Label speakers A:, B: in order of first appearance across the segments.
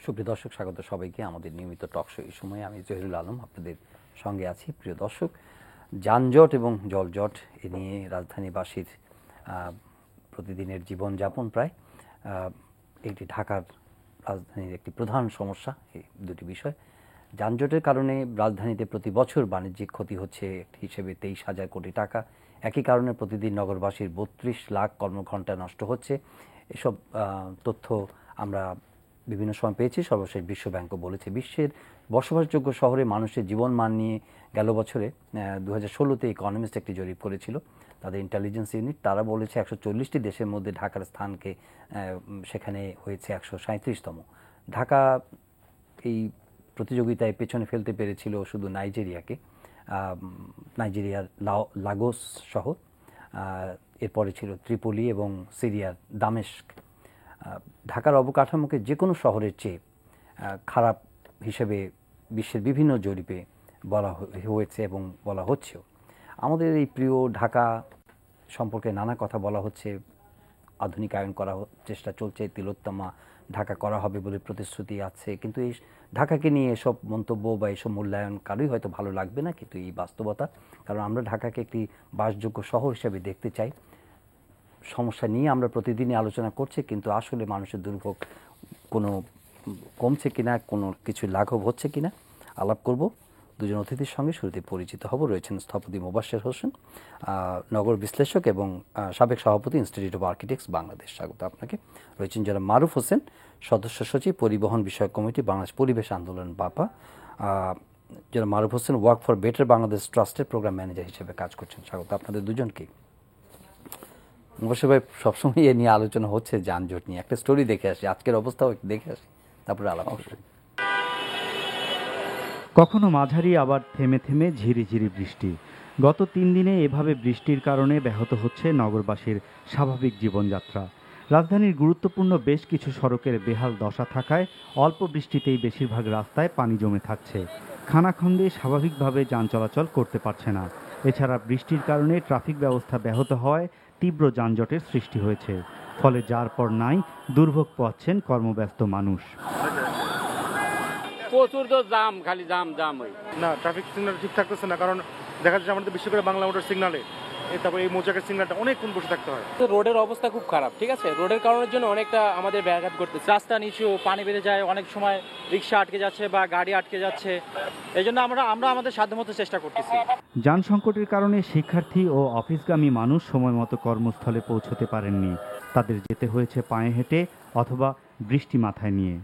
A: সুপ্রিয় দর্শক, স্বাগত সবাইকে আমাদের নিয়মিত টক শো। এই সময়ে আমি জহিরুল আলম আপনাদের সঙ্গে আছি। প্রিয় দর্শক, যানজট এবং জলজট এ নিয়ে রাজধানীবাসীর প্রতিদিনের জীবনযাপন প্রায় এটি ঢাকার রাজধানীর একটি প্রধান সমস্যা। এই দুটি বিষয়, যানজটের কারণে রাজধানীতে প্রতি বছর বাণিজ্যিক ক্ষতি হচ্ছে একটি হিসেবে 23,000 কোটি টাকা। একই কারণে প্রতিদিন নগরবাসীর 32 লাখ কর্মঘণ্টা নষ্ট হচ্ছে। এসব তথ্য আমরা বিভিন্ন সময় পেয়েছি। সর্বশেষ বিশ্ব ব্যাংকও বলেছে, বিশ্বের বসবাসযোগ্য শহরে মানুষের জীবনমান নিয়ে গেল বছরে 2016-তে ইকোনমিস্ট একটি জরিপ করেছিল, তাদের ইন্টেলিজেন্স ইউনিট। তারা বলেছে 140টি দেশের মধ্যে ঢাকার স্থানকে সেখানে হয়েছে 137তম। ঢাকা এই প্রতিযোগিতায় পেছনে ফেলতে পেরেছিল শুধু নাইজেরিয়াকে, নাইজেরিয়ার লাগোস শহর, এরপরে ছিল ত্রিপোলি এবং সিরিয়ার দামেস্ক। ঢাকার অবকাঠামোকে যে কোনো শহরের চেয়ে খারাপ হিসেবে বিশ্বের বিভিন্ন জরিপে বলা হয়েছে এবং বলা হচ্ছেও। আমাদের এই প্রিয় ঢাকা সম্পর্কে নানা কথা বলা হচ্ছে, আধুনিকায়ন করা চেষ্টা চলছে, তিলোত্তমা ঢাকা করা হবে বলে প্রতিশ্রুতি আছে। কিন্তু এই ঢাকাকে নিয়ে এসব মন্তব্য বা এসব মূল্যায়ন কারোই হয়তো ভালো লাগবে না, কিন্তু এই বাস্তবতা। কারণ আমরা ঢাকাকে একটি বাসযোগ্য শহর হিসেবে দেখতে চাই। সমস্যা নিয়ে আমরা প্রতিদিনই আলোচনা করছি, কিন্তু আসলে মানুষের দুর্ভোগ কোনো কমছে কিনা, কোনো কিছু লাঘব হচ্ছে কিনা আলাপ করব দুজন অতিথির সঙ্গে। শুরুতে পরিচিত হব। রয়েছেন স্থপতি মোবাশ্বের হোসেন, নগর বিশ্লেষক এবং সাবেক সভাপতি ইনস্টিটিউট অফ আর্কিটেক্টস বাংলাদেশ। স্বাগত আপনাকে। রয়েছেন যারা মারুফ হোসেন, সদস্য সচিব পরিবহন বিষয়ক কমিটি বাংলাদেশ পরিবেশ আন্দোলন বাপা। যারা Maruf Hossain work for better Bangladesh ট্রাস্টের প্রোগ্রাম ম্যানেজার হিসেবে কাজ করছেন। স্বাগত আপনাদের দুজনকে। মোবাশ্বের ভাই, সবসময় এ নিয়ে আলোচনা হচ্ছে যানজট নিয়ে। একটা স্টোরি দেখে আসি, আজকের অবস্থাও একটু দেখে আসি, তারপরে আলাপ করছি।
B: কখনো মাঝারি, আবার থেমে থেমে ঝিরিঝিরি বৃষ্টি। গত 3 দিনে এভাবে বৃষ্টির কারণে ব্যাহত হচ্ছে নগরবাসীর স্বাভাবিক জীবনযাত্রা। রাজধানীর গুরুত্বপূর্ণ বেশ কিছু সড়কের বেহাল দশা থাকায় অল্প বৃষ্টিতেই বেশিরভাগ রাস্তায় পানি জমে থাকছে। খানাখন্দে স্বাভাবিকভাবে যান চলাচল করতে পারছে না। এছাড়া বৃষ্টির কারণে ট্রাফিক ব্যবস্থা ব্যাহত হওয়ায় তীব্র যানজটের সৃষ্টি হয়েছে। ফলে যার পর নাই দুর্ভোগ পোহাচ্ছেন কর্মব্যস্ত মানুষ।
C: প্রচুর তো জাম, খালি জাম হয়
D: না। ট্রাফিক সিগন্যাল ঠিক থাকতেছে না, কারণ দেখা যাচ্ছে আমাদের বিশেষ করে বাংলা মোটর সিগনালে, তারপরে এই মোজাকের সিগন্যালটা অনেকক্ষণ বসে থাকতে হয়।
E: রোডের অবস্থা খুব খারাপ, ঠিক আছে। রোডের কারণের জন্য অনেকটা আমাদের ব্যাঘাত ঘটতেছে। রাস্তা নিচু, পানি বেড়ে যায়, অনেক সময় রিক্সা আটকে যাচ্ছে বা গাড়ি আটকে যাচ্ছে। এই জন্য আমরা আমাদের সাধ্যমতো চেষ্টা করতেছি।
B: যান সংকটের কারণে শিক্ষার্থী ও অফিসগামী মানুষ সময় মতো কর্মস্থলে পৌঁছতে পারেননি। তাদের যেতে হয়েছে পায়ে হেঁটে অথবা বৃষ্টি মাথায় নিয়ে।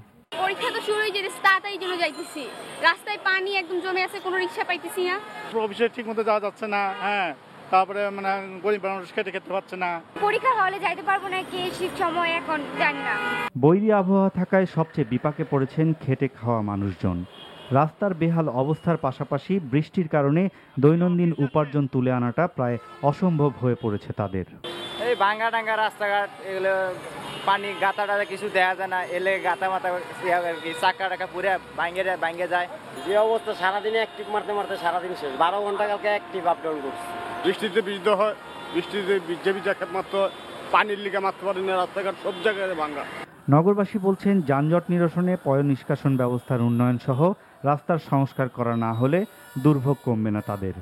F: পরীক্ষা তো শুরু হয়ে যেতে তাড়াতাড়ি জন্য যাইতেছি, রাস্তায় পানি একদম জমে আছে, কোনো রিক্সা পাইতেছি না,
D: অফিসে ঠিক মতো যাওয়া যাচ্ছে না। হ্যাঁ, তারপরে মানে গরিব মানুষ খেতে পারছে না।
F: পরীক্ষা হলে যাইতে পারবো না, কি শীত সময় এখন জানি না।
B: বৈরী আবহাওয়া থাকায় সবচেয়ে বিপাকে পড়েছেন খেটে খাওয়া মানুষজন। রাস্তার বেহাল অবস্থার পাশাপাশি বৃষ্টির কারণে দৈনন্দিন উপার্জন তুলে আনাটা প্রায় অসম্ভব হয়ে পড়েছে তাদের।
G: এই ভাঙ্গা টাঙ্গা রাস্তাঘাট, এগুলো পানি গাতা টাতা কিছু দেওয়া যায় না, এলে গাতা মাথা চাকা টাকা পুরে ভাঙ্গে যায়।
H: যে অবস্থা, সারাদিনে অ্যাক্টিভ মারতে মারতে সারাদিন শেষ। 12 ঘন্টা কালকে অ্যাক্টিভ আপ ডাউন করছি।
D: বৃষ্টিতে ভিজতে হয়, বৃষ্টিতে ভিজে মাত্র পানির লিগে মারতে পারি না, রাস্তাঘাট সব জায়গায় ভাঙ্গা।
B: নগরবাসী বলছেন, যানজট নিরসনে পয় নিষ্কাশন ব্যবস্থার উন্নয়ন সহ রাস্তার সংস্কার করা না হলে দুর্ভোগ কমবে না তাদের।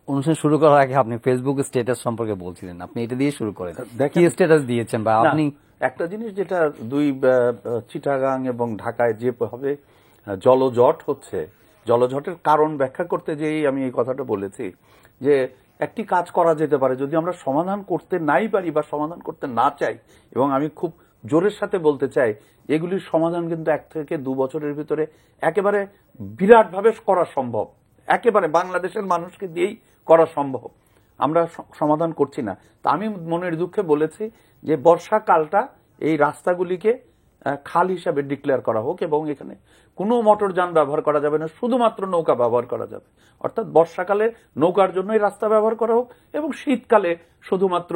A: অনুষ্ঠান শুরু করার আগে আপনি ফেসবুক স্ট্যাটাস সম্পর্কে বলছিলেন, আপনি এটা দিয়ে শুরু করেন। কি স্ট্যাটাস দিয়েছেন বা আপনি?
I: একটা জিনিস যেটা চিটাগাং এবং ঢাকায় যেভাবে জলজট হচ্ছে, জলজটের কারণ ব্যাখ্যা করতে যেই আমি এই কথাটা বলেছি যে একটি কাজ করা যেতে পারে যদি আমরা সমাধান করতে নাই পারি বা সমাধান করতে না চাই। এবং আমি খুব জোরের সাথে বলতে চাই, এগুলির সমাধান কিন্তু 1 থেকে 2 বছরের ভিতরে একেবারে বিরাটভাবে করা সম্ভব। একেবারে বাংলাদেশের মানুষকে দিয়েই করা সম্ভব। আমরা সমাধান করছি না। তা আমি মনের দুঃখে বলেছি যে বর্ষাকালটা এই রাস্তাগুলিকে খাল হিসাবে ডিক্লেয়ার করা হোক এবং এখানে কোনো মোটরযান ব্যবহার করা যাবে না, শুধুমাত্র নৌকা ব্যবহার করা যাবে। অর্থাৎ বর্ষাকালে নৌকার জন্যই রাস্তা ব্যবহার করা হোক এবং শীতকালে শুধুমাত্র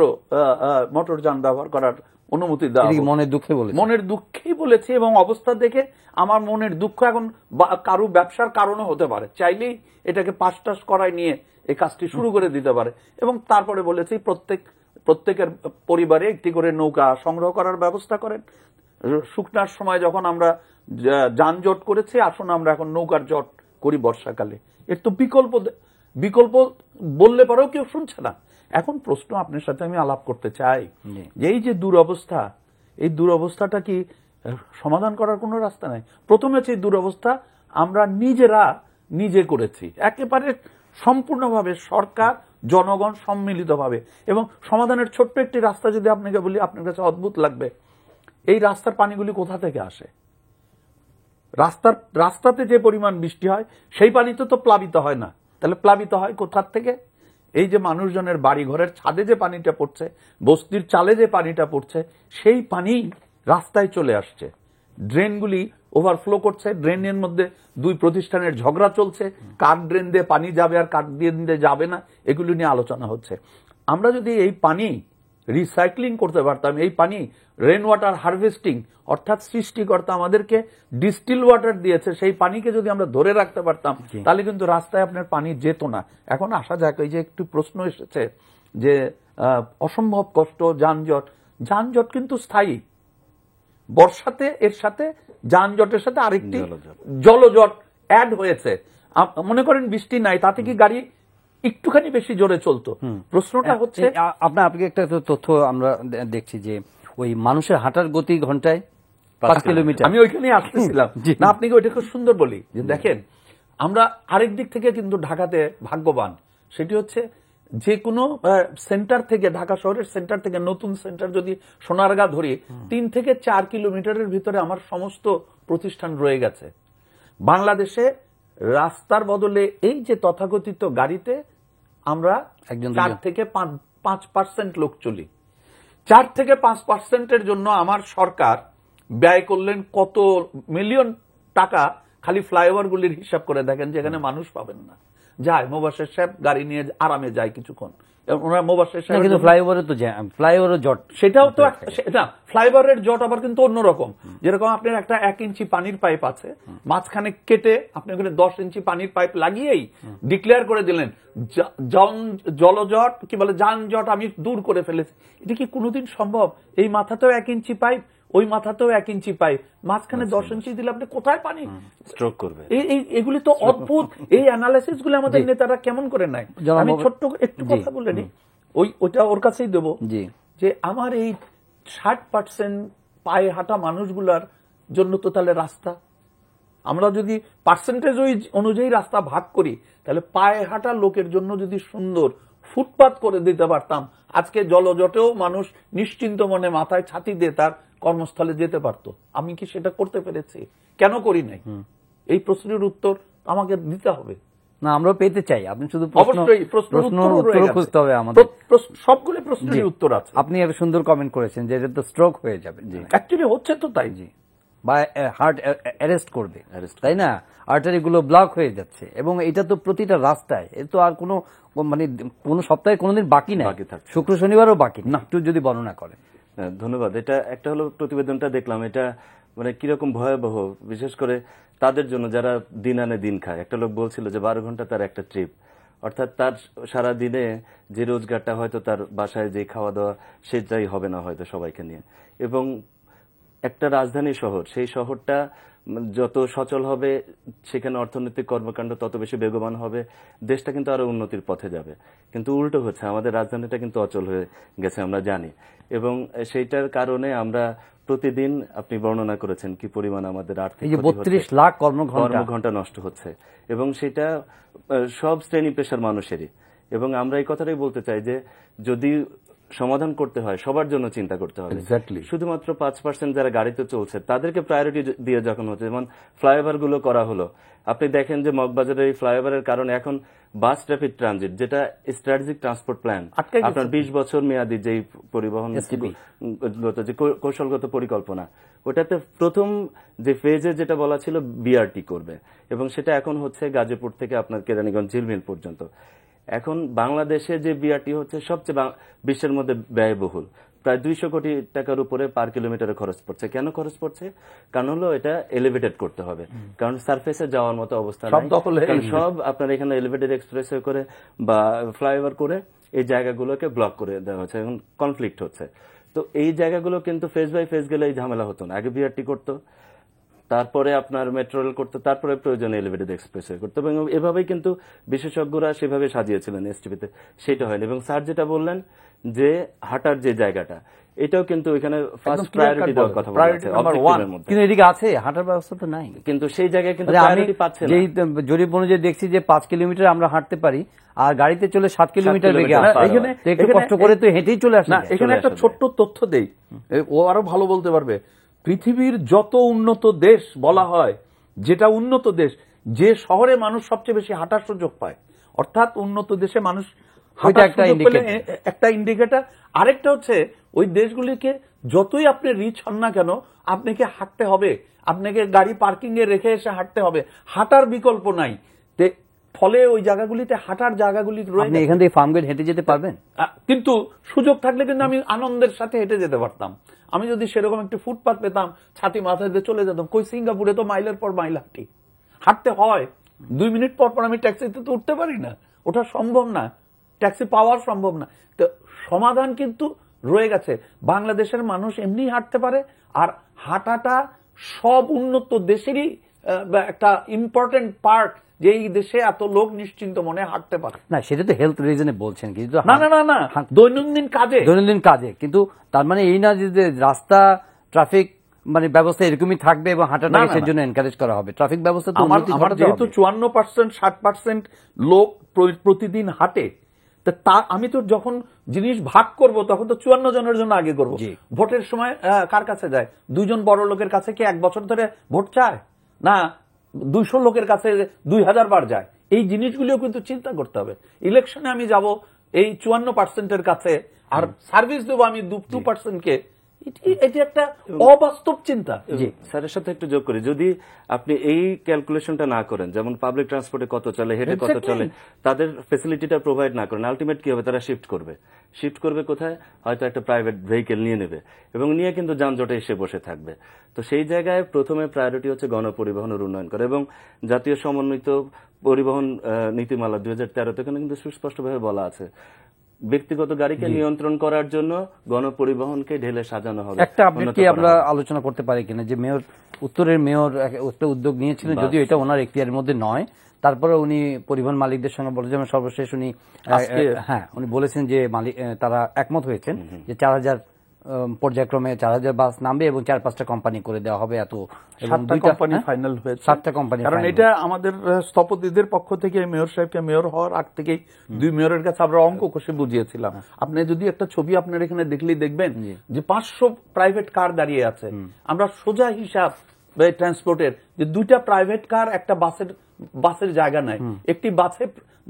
I: মোটরযান ব্যবহার করার অনুমতি দেওয়া। মনের দুঃখেই বলেছি এবং অবস্থা দেখে আমার মনের দুঃখ এখন কারো ব্যবসার কারণও হতে পারে, চাইলেই এটাকে পাশ টাস করায় নিয়ে এই কাজটি শুরু করে দিতে পারে। এবং তারপরে বলেছি প্রত্যেকের পরিবারে একটি করে নৌকা সংগ্রহ করার ব্যবস্থা করেন, শুকনার সময় যখন আমরা যানজট করেছি, আসুন আমরা এখন নৌকার জট করি বর্ষাকালে। এর তো বিকল্প বললে পরেও কেউ শুনছে না। এখন প্রশ্ন আপনার সাথে আমি আলাপ করতে চাই যে এই যে দুরবস্থা, এই দুরবস্থাটা কি সমাধান করার কোনো রাস্তা নাই? প্রথমে হচ্ছে এই দুরবস্থা আমরা নিজে করেছি একেবারে সম্পূর্ণভাবে, সরকার জনগণ সম্মিলিতভাবে। এবং সমাধানের ছোট্ট একটি রাস্তা যদি আপনাকে বলি, আপনার কাছে অদ্ভুত লাগবে। এই রাস্তার পানিগুলি কোথা থেকে আসে? রাস্তাতে যে পরিমাণ বৃষ্টি হয় সেই পানিতে তো প্লাবিত হয় না, তাহলে প্লাবিত হয় কোথার থেকে? এই যে মানুষজনের বাড়ি ঘরের ছাদে যে পানিটা পড়ছে, বস্তির চালে যে পানিটা পড়ছে, সেই পানি রাস্তায় চলে আসছে। ড্রেনগুলি ওভারফ্লো করছে, ড্রেনের মধ্যে দুই প্রতিষ্ঠানের ঝগড়া চলছে, কার ড্রেন দিয়ে পানি যাবে আর কার ড্রেন দিয়ে যাবে না, এগুলি নিয়ে আলোচনা হচ্ছে। আমরা যদি এই পানি রিসাইক্লিং করতে পারতাম, এই পানি রেন ওয়াটার হারভেস্টিং, অর্থাৎ সৃষ্টিকর্তা আমাদেরকে ডিস্টিল ওয়াটার দিয়েছে, সেই পানিকে যদি আমরা ধরে রাখতে পারতাম, তাহলে কিন্তু রাস্তায় আপনার পানি যেত না। এখন আসা যাক, এই যে একটু প্রশ্ন এসেছে যে অসম্ভব কষ্ট, যানজট কিন্তু স্থায়ী। বর্ষাতে এর সাথে যানজটের সাথে আরেকটি জলজট অ্যাড হয়েছে। মনে করেন বৃষ্টি নাই, তাতে কি গাড়ি একটুখানি বেশি জোরে চলতো? প্রশ্নটা হচ্ছে,
A: আপনাকে একটা তথ্য আমরা দেখছি যে ওই মানুষের হাঁটার গতি ঘন্টায় 5 কিলোমিটার।
I: আমি ওইখানে আসতেছিলাম না, আপনাকে ওইটা খুব সুন্দর বলি যে দেখেন, আমরা আরেক দিক থেকে কিন্তু ঢাকাতে ভাগ্যবান। সেটি হচ্ছে যে কোনো সেন্টার থেকে, ঢাকা শহরের সেন্টার থেকে নতুন সেন্টার যদি সোনারগাঁ ধরি, 3 থেকে 4 কিলোমিটারের ভিতরে আমার সমস্ত প্রতিষ্ঠান রয়ে গেছে। বাংলাদেশে রাস্তার বদলে এই যে তথাকথিত গাড়িতে আমরা 4 থেকে 5% লোক চলি। 4 থেকে 5%-এর জন্য আমার সরকার ব্যয় করলেন কত মিলিয়ন টাকা। খালি ফ্লাইওভারগুলির হিসাব করে দেখেন, যেখানে মানুষ পাবেন না, যায় মোবাশ্বের সাহেব গাড়ি নিয়ে আরামে যায় কিছুক্ষণ।
A: ফ্লাইওভারের জট,
I: সেটাও তো না, ফ্লাইওভারের জট আবার কিন্তু অন্যরকম। যেরকম আপনার একটা 1 ইঞ্চি পানির পাইপ আছে, মাঝখানে কেটে আপনি ওখানে 10 ইঞ্চি পানির পাইপ লাগিয়েই ডিক্লেয়ার করে দিলেন জলজট, কি বলে, যানজট আমি দূর করে ফেলেছি। এটা কি কোনোদিন সম্ভব? এই মাথাতেও 1 ইঞ্চি পাইপ, ওই মাথাতেও 1 ইঞ্চি পাইপ, মাঝখানে 10 ইঞ্চি দিলে আপনি কোথায় পানি
H: স্ট্রোক করবে?
I: এগুলি তো অদ্ভুত। এই অ্যানালাইসিস গুলো আমাদের নেতারা কেমন করে নেয়? আমি ছোট্ট একটু কথা বলে নি, ওইটা ওর কাছেই দেবো যে আমার এই 60% পায়ে হাঁটা মানুষগুলার জন্য তো তাহলে রাস্তা, আমরা যদি পার্সেন্টেজ অনুযায়ী রাস্তা ভাগ করি, তাহলে পায়ে হাঁটা লোকের জন্য যদি সুন্দর ফুটপাত করে দিতে পারতাম, আজকে জলজটেও মানুষ নিশ্চিন্ত মনে মাথায় ছাতি দিয়ে তার কর্মস্থলে যেতে পারতো। আমি কি সেটা করতে পেরেছি? কেন করি নাই? এই প্রশ্নের উত্তর আমাকে দিতে হবে।
A: না, আমরা পেতে চাই। আপনি শুধু
I: অবশ্যই প্রশ্নের উত্তর খুঁজতে হবে আমাদের, সবগুলো প্রশ্নের উত্তর আছে।
A: আপনি একটা সুন্দর কমেন্ট করেছেন যে এটা তো স্ট্রোক হয়ে যাবে।
I: অ্যাকচুয়ালি হচ্ছে তো তাই,
A: বা হার্ট অ্যারেস্ট করবে, তাই না? আর্টারি গুলো ব্লক হয়ে যাচ্ছে, এবং এটা তো প্রতিটা রাস্তায়। এর তো আর কোনো কোনো সপ্তাহে কোনোদিন বাকি নাই, শুক্র শনিবারও বাকি না। একটু যদি বর্ণনা করেন।
H: ধন্যবাদ। এটা একটা হলো প্রতিবেদনটা দেখলাম, এটা মানে কিরকম ভয়াবহ, বিশেষ করে তাদের জন্য যারা দিন আনে দিন খায়। একটা লোক বলছিল যে 12 ঘন্টা তার একটা ট্রিপ, অর্থাৎ তার সারা দিনে যে রোজগারটা হয়তো তার বাসায় যে খাওয়া দাওয়া সেটাই হবে না হয়তো সবাইকে নিয়ে। এবং একটা রাজধানী শহর, সেই শহরটা যত সচল হবে, সেখানে অর্থনৈতিক কর্মকাণ্ড তত বেশি বেগবান হবে, দেশটা কিন্তু আরো উন্নতির পথে যাবে। কিন্তু উল্টো হচ্ছে, আমাদের রাজধানীটা কিন্তু অচল হয়ে গেছে, আমরা জানি। এবং সেইটার কারণে আমরা প্রতিদিন, আপনি বর্ণনা করেছেন কি পরিমাণ আমাদের আর্থিক
A: 32 লাখ কর্মঘন্টা
H: নষ্ট হচ্ছে, এবং সেটা সব শ্রেণী পেশার মানুষেরই। এবং আমরা এই কথাটাই বলতে চাই যে যদি সমাধান করতে হয়, সবার জন্য চিন্তা করতে হবে। শুধুমাত্র 5% যারা গাড়িতে চলছে তাদেরকে প্রায়োরিটি দিয়ে যখন হচ্ছে, যেমন ফ্লাইওভার গুলো করা হলো, আপনি দেখেন যে মগবাজারের এই ফ্লাইওভারের কারণে এখন বাস ট্রাফিক ট্রানজিট, যেটা স্ট্র্যাটেজিক ট্রান্সপোর্ট প্ল্যান, আপনার 20 বছর মেয়াদী যেই পরিবহন যে কৌশলগত পরিকল্পনা, ওটাতে প্রথম যে ফেজে যেটা বলা ছিল বিআরটি করবে, এবং সেটা এখন হচ্ছে গাজীপুর থেকে আপনার কেরানীগঞ্জ ঝিলমিল পর্যন্ত। এখন বাংলাদেশে যে বিআরটি হচ্ছে সবচেয়ে বিশ্বের মধ্যে ব্যয়বহুল, প্রায় 200 কোটি টাকার উপরে পার কিলোমিটারে খরচ পড়ছে। কেন খরচ পড়ছে? কারণ হলো এটা এলিভেটেড করতে হবে, কারণ সারফেসে যাওয়ার মতো অবস্থা নাই। সব আপনার এখানে এলিভেটেড এক্সপ্রেসওয়ে করে বা ফ্লাইওভার করে এই জায়গাগুলোকে ব্লক করে দেওয়া হচ্ছে, এখন কনফ্লিক্ট হচ্ছে। তো এই জায়গাগুলো কিন্তু ফেজ বাই ফেজ গেলে এই ঝামেলা হতো না। আগে বিআরটি করতো, তারপরে আপনার মেট্রো রেল করতো, তারপরে প্রয়োজনে এলিভেটেড এক্সপ্রেসওয়ে করতো, এবং এভাবেই কিন্তু বিশেষজ্ঞরা সেভাবে সাজিয়েছিলেন এসটিপিতে। সেটা হয়নি। এবং স্যার যেটা বললেন যে হাঁটার যে জায়গাটা, এটাও কিন্তু এখানে ফার্স্ট প্রায়োরিটি দেওয়ার কথা বলা আছে অবজেক্টিভের মধ্যে।
A: কিন্তু এদিকে আছে, হাঁটার ব্যবস্থা তো নাই।
H: কিন্তু সেই জায়গায় কিন্তু
A: আমি
H: প্রায়োরিটি পাচ্ছে না।
A: যেই জরিপ অনুযায়ী দেখছি যে 5 কিলোমিটার আমরা হাঁটতে পারি, আর গাড়িতে চলে 7 কিলোমিটার বেগে আসে।
I: এখানে
A: একটু কষ্ট করে তো হেঁটেই চলে আসে।
I: না, এখানে একটা ছোট্ট তথ্য দেই, ও আরো ভালো বলতে পারবে। পৃথিবীর যত উন্নত দেশ বলা হয়, যেটা উন্নত দেশ, যে শহরে মানুষ সবচেয়ে বেশি হাঁটার সুযোগ পায়, অর্থাৎ উন্নত দেশে মানুষ একটা ইন্ডিকেটর। আরেকটা হচ্ছে ওই দেশগুলিকে যতই আপনি রিচ হন না কেন, আপনাকে হাঁটতে হবে, আপনাকে গাড়ি পার্কিং এ রেখে এসে হাঁটতে হবে, হাঁটার বিকল্প নাই। ফলে ওই জায়গাগুলিতে হাঁটার জায়গাগুলি
A: আপনি এখান থেকে ফার্ম গেট হেঁটে যেতে পারবেন,
I: কিন্তু সুযোগ থাকলে কিন্তু আমি আনন্দের সাথে হেঁটে যেতে পারতাম। আমি যদি সেরকম একটি ফুটপাথ পেতাম, ছাতি মাথায় দিয়ে চলে যেতাম। কই সিঙ্গাপুরে তো মাইলের পর মাইল হাঁটতে হয়, 2 মিনিট পর পর আমি ট্যাক্সিতে তো উঠতে পারি না, ওটা সম্ভব না, ট্যাক্সি পাওয়ার সম্ভব না। তো সমাধান কিন্তু রয়ে গেছে। বাংলাদেশের মানুষ এমনি হাঁটতে পারে, আর হাঁটাটা সব উন্নত দেশেরই একটা ইম্পর্টেন্ট পার্ট, যে এই দেশে এত লোক নিশ্চিন্ত মনে হাঁটতে পারে।
A: না সেটা তো হেলথ রিজনে বলছেন, কিন্তু
I: না না না না দৈনন্দিন কাজে,
A: কিন্তু তার মানে এই না যে রাস্তা ট্রাফিক মানে ব্যবস্থা এরকমই থাকবে এবং হাঁটাটাকে সেই জন্য এনকারেজ করা হবে। ট্রাফিক ব্যবস্থা তো
I: আমার যেহেতু 54% 60% লোক প্রতিদিন হাঁটে, তা আমি তো যখন জিনিস ভাগ করব তখন তো 54 জনের জন্য আগে করব। ভোটের সময় কার কাছে যায়? 2 জন বড় লোকের কাছে কি 1 বছর ধরে ভোট চায় না? 200 লোকের কাছে 2000 বার যায়। এই জিনিসগুলিও কিন্তু চিন্তা করতে হবে। ইলেকশনে আমি যাব এই 54%-এর কাছে, আর সার্ভিস দেবো আমি 2%-কে। এটি একটা অবাস্তব চিন্তা।
H: জি স্যারের সাথে একটু যোগ করি, যদি আপনি এই ক্যালকুলেশনটা না করেন, যেমন পাবলিক ট্রান্সপোর্টে কত চলে, হেঁটে কত চলে, তাদের ফেসিলিটিটা প্রোভাইড না করেন, আলটিমেট কি হবে? তারা শিফট করবে কোথায়? হয়তো একটা প্রাইভেট ভেহিকেল নিয়ে নেবে, এবং নিয়ে কিন্তু যানজটে এসে বসে থাকবে। তো সেই জায়গায় প্রথমে প্রায়োরিটি হচ্ছে গণপরিবহনের উন্নয়ন করা, এবং জাতীয় সমন্বিত পরিবহন নীতিমালা 2013 এখানে কিন্তু সুস্পষ্টভাবে বলা আছে, ব্যক্তিগত গাড়িকে নিয়ন্ত্রণ করার জন্য গণপরিবহনকে ঢেলে সাজানো হবে।
A: একটা আপডেট কি আমরা আলোচনা করতে পারি কিনা, যে উত্তরের মেয়র একটা উদ্যোগ নিয়েছিলেন, যদিও এটা ওনার এখতিয়ারের মধ্যে নয়, তারপরে উনি পরিবহন মালিকদের সঙ্গে বলে, যেমন সর্বশেষ উনি উনি বলেছেন যে তারা একমত হয়েছেন যে 4000 পর্যায়ক্রমে 4000 বাস নামবে এবং 4-5টা কোম্পানি করে দেওয়া হবে। এত
I: 7টা কোম্পানি ফাইনাল হয়েছে,
A: 7টা কোম্পানি।
I: কারণ এটা আমাদের স্থপতিদের পক্ষ থেকে মেয়র সাহেবকে মেয়র হওয়ার আগ থেকেই 2 মেয়রের কাছে আমরা অঙ্ক কষে বুঝিয়েছিলাম। আপনি যদি একটা ছবি আপনার এখানে দেখলেই দেখবেন যে 500 প্রাইভেট কার দাঁড়িয়ে আছে। আমরা সোজা হিসাব ট্রান্সপোর্টের যে 2টা প্রাইভেট কার একটা বাসের জায়গা নাই। একটি বাসে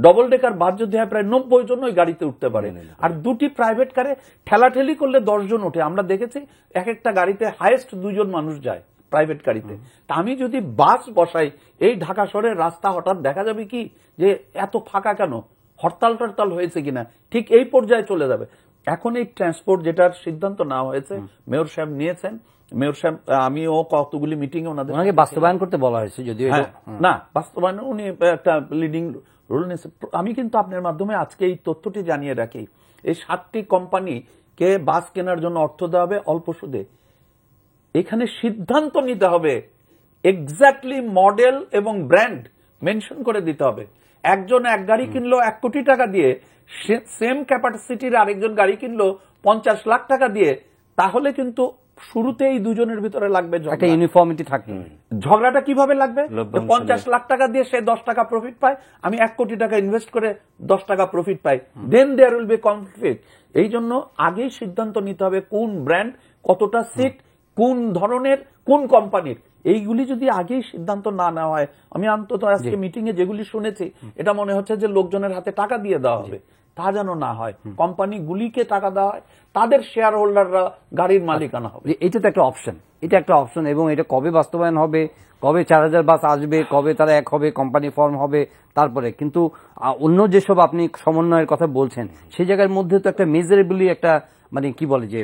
I: ডবল ডেকার বাস যদি হয় প্রায় 90 জন ওই গাড়িতে উঠতে পারে, আর 2টি প্রাইভেট কারে ঠেলাঠেলি করলে 10 জন ওঠে। আমরা দেখেছি এক একটা গাড়িতে হাইয়েস্ট 2 জন মানুষ যায় প্রাইভেট গাড়িতে। তা আমি যদি বাস বসাই এই ঢাকা শহরের রাস্তা, হঠাৎ দেখা যাবে কি যে এত ফাঁকা কেন, হরতাল হয়েছে কিনা, ঠিক এই পর্যায়ে চলে যাবে। এখন এই ট্রান্সপোর্ট যেটার সিদ্ধান্ত নেওয়া হয়েছে, মেয়র সাহেব নিয়েছেন, মেয়র সাহেব আমিও কতগুলি মিটিং এ ওনাকে
A: বাস্তবায়ন করতে বলা হয়েছে, যদিও
I: না বাস্তবায়ন উনি একটা লিডিং রোল নিয়েছে। আমি কিন্তু আপনার মাধ্যমে আজকে এই তথ্যটি জানিয়ে রাখি, এই 7টি কোম্পানিকে বাস কেনার জন্য অর্থ দেওয়া হবে অল্প সুদে। এখানে সিদ্ধান্ত নিতে হবে, এক্স্যাক্টলি মডেল এবং ব্র্যান্ড মেনশন করে দিতে হবে। একজন এক গাড়ি কিনলো 1 কোটি টাকা দিয়ে, সেম ক্যাপাসিটির আরেকজন গাড়ি কিনলো 50 লাখ টাকা দিয়ে, তাহলে কিন্তু শুরুতে এই দুজনের ভিতরে লাগবে
A: একটা ইউনিফর্মিটি থাকবে।
I: ঝগড়াটা কিভাবে লাগবে? 50 লাখ টাকা দিয়ে সে 10 টাকা প্রফিট পায়, আমি 1 কোটি টাকা ইনভেস্ট করে 10 টাকা প্রফিট পাই, then there will be conflict. এই জন্য আগেই সিদ্ধান্ত নিতে হবে কোন ব্র্যান্ড, কতটা সিট, কোন ধরনের, কোন কোম্পানির। এইগুলি যদি আগেই সিদ্ধান্ত না নেওয়া হয়, আমি অন্তত আজকে মিটিং এ যেগুলি শুনেছি, এটা মনে হচ্ছে যে লোকজনের হাতে টাকা দিয়ে দেওয়া হবে। তা যেন না হয়, কোম্পানিগুলিকে টাকা দেওয়া হয়, তাদের শেয়ার হোল্ডাররা গাড়ির মালিকানা হবে।
A: এটা তো একটা অপশন, এবং এটা কবে বাস্তবায়ন হবে, কবে 4000 বাস আসবে, কবে তারা এক হবে, কোম্পানি ফর্ম হবে, তারপরে কিন্তু অন্য যেসব আপনি সমন্বয়ের কথা বলছেন, সেই জায়গার মধ্যে তো একটা মেজারেবলি একটা মানে কি বলে যে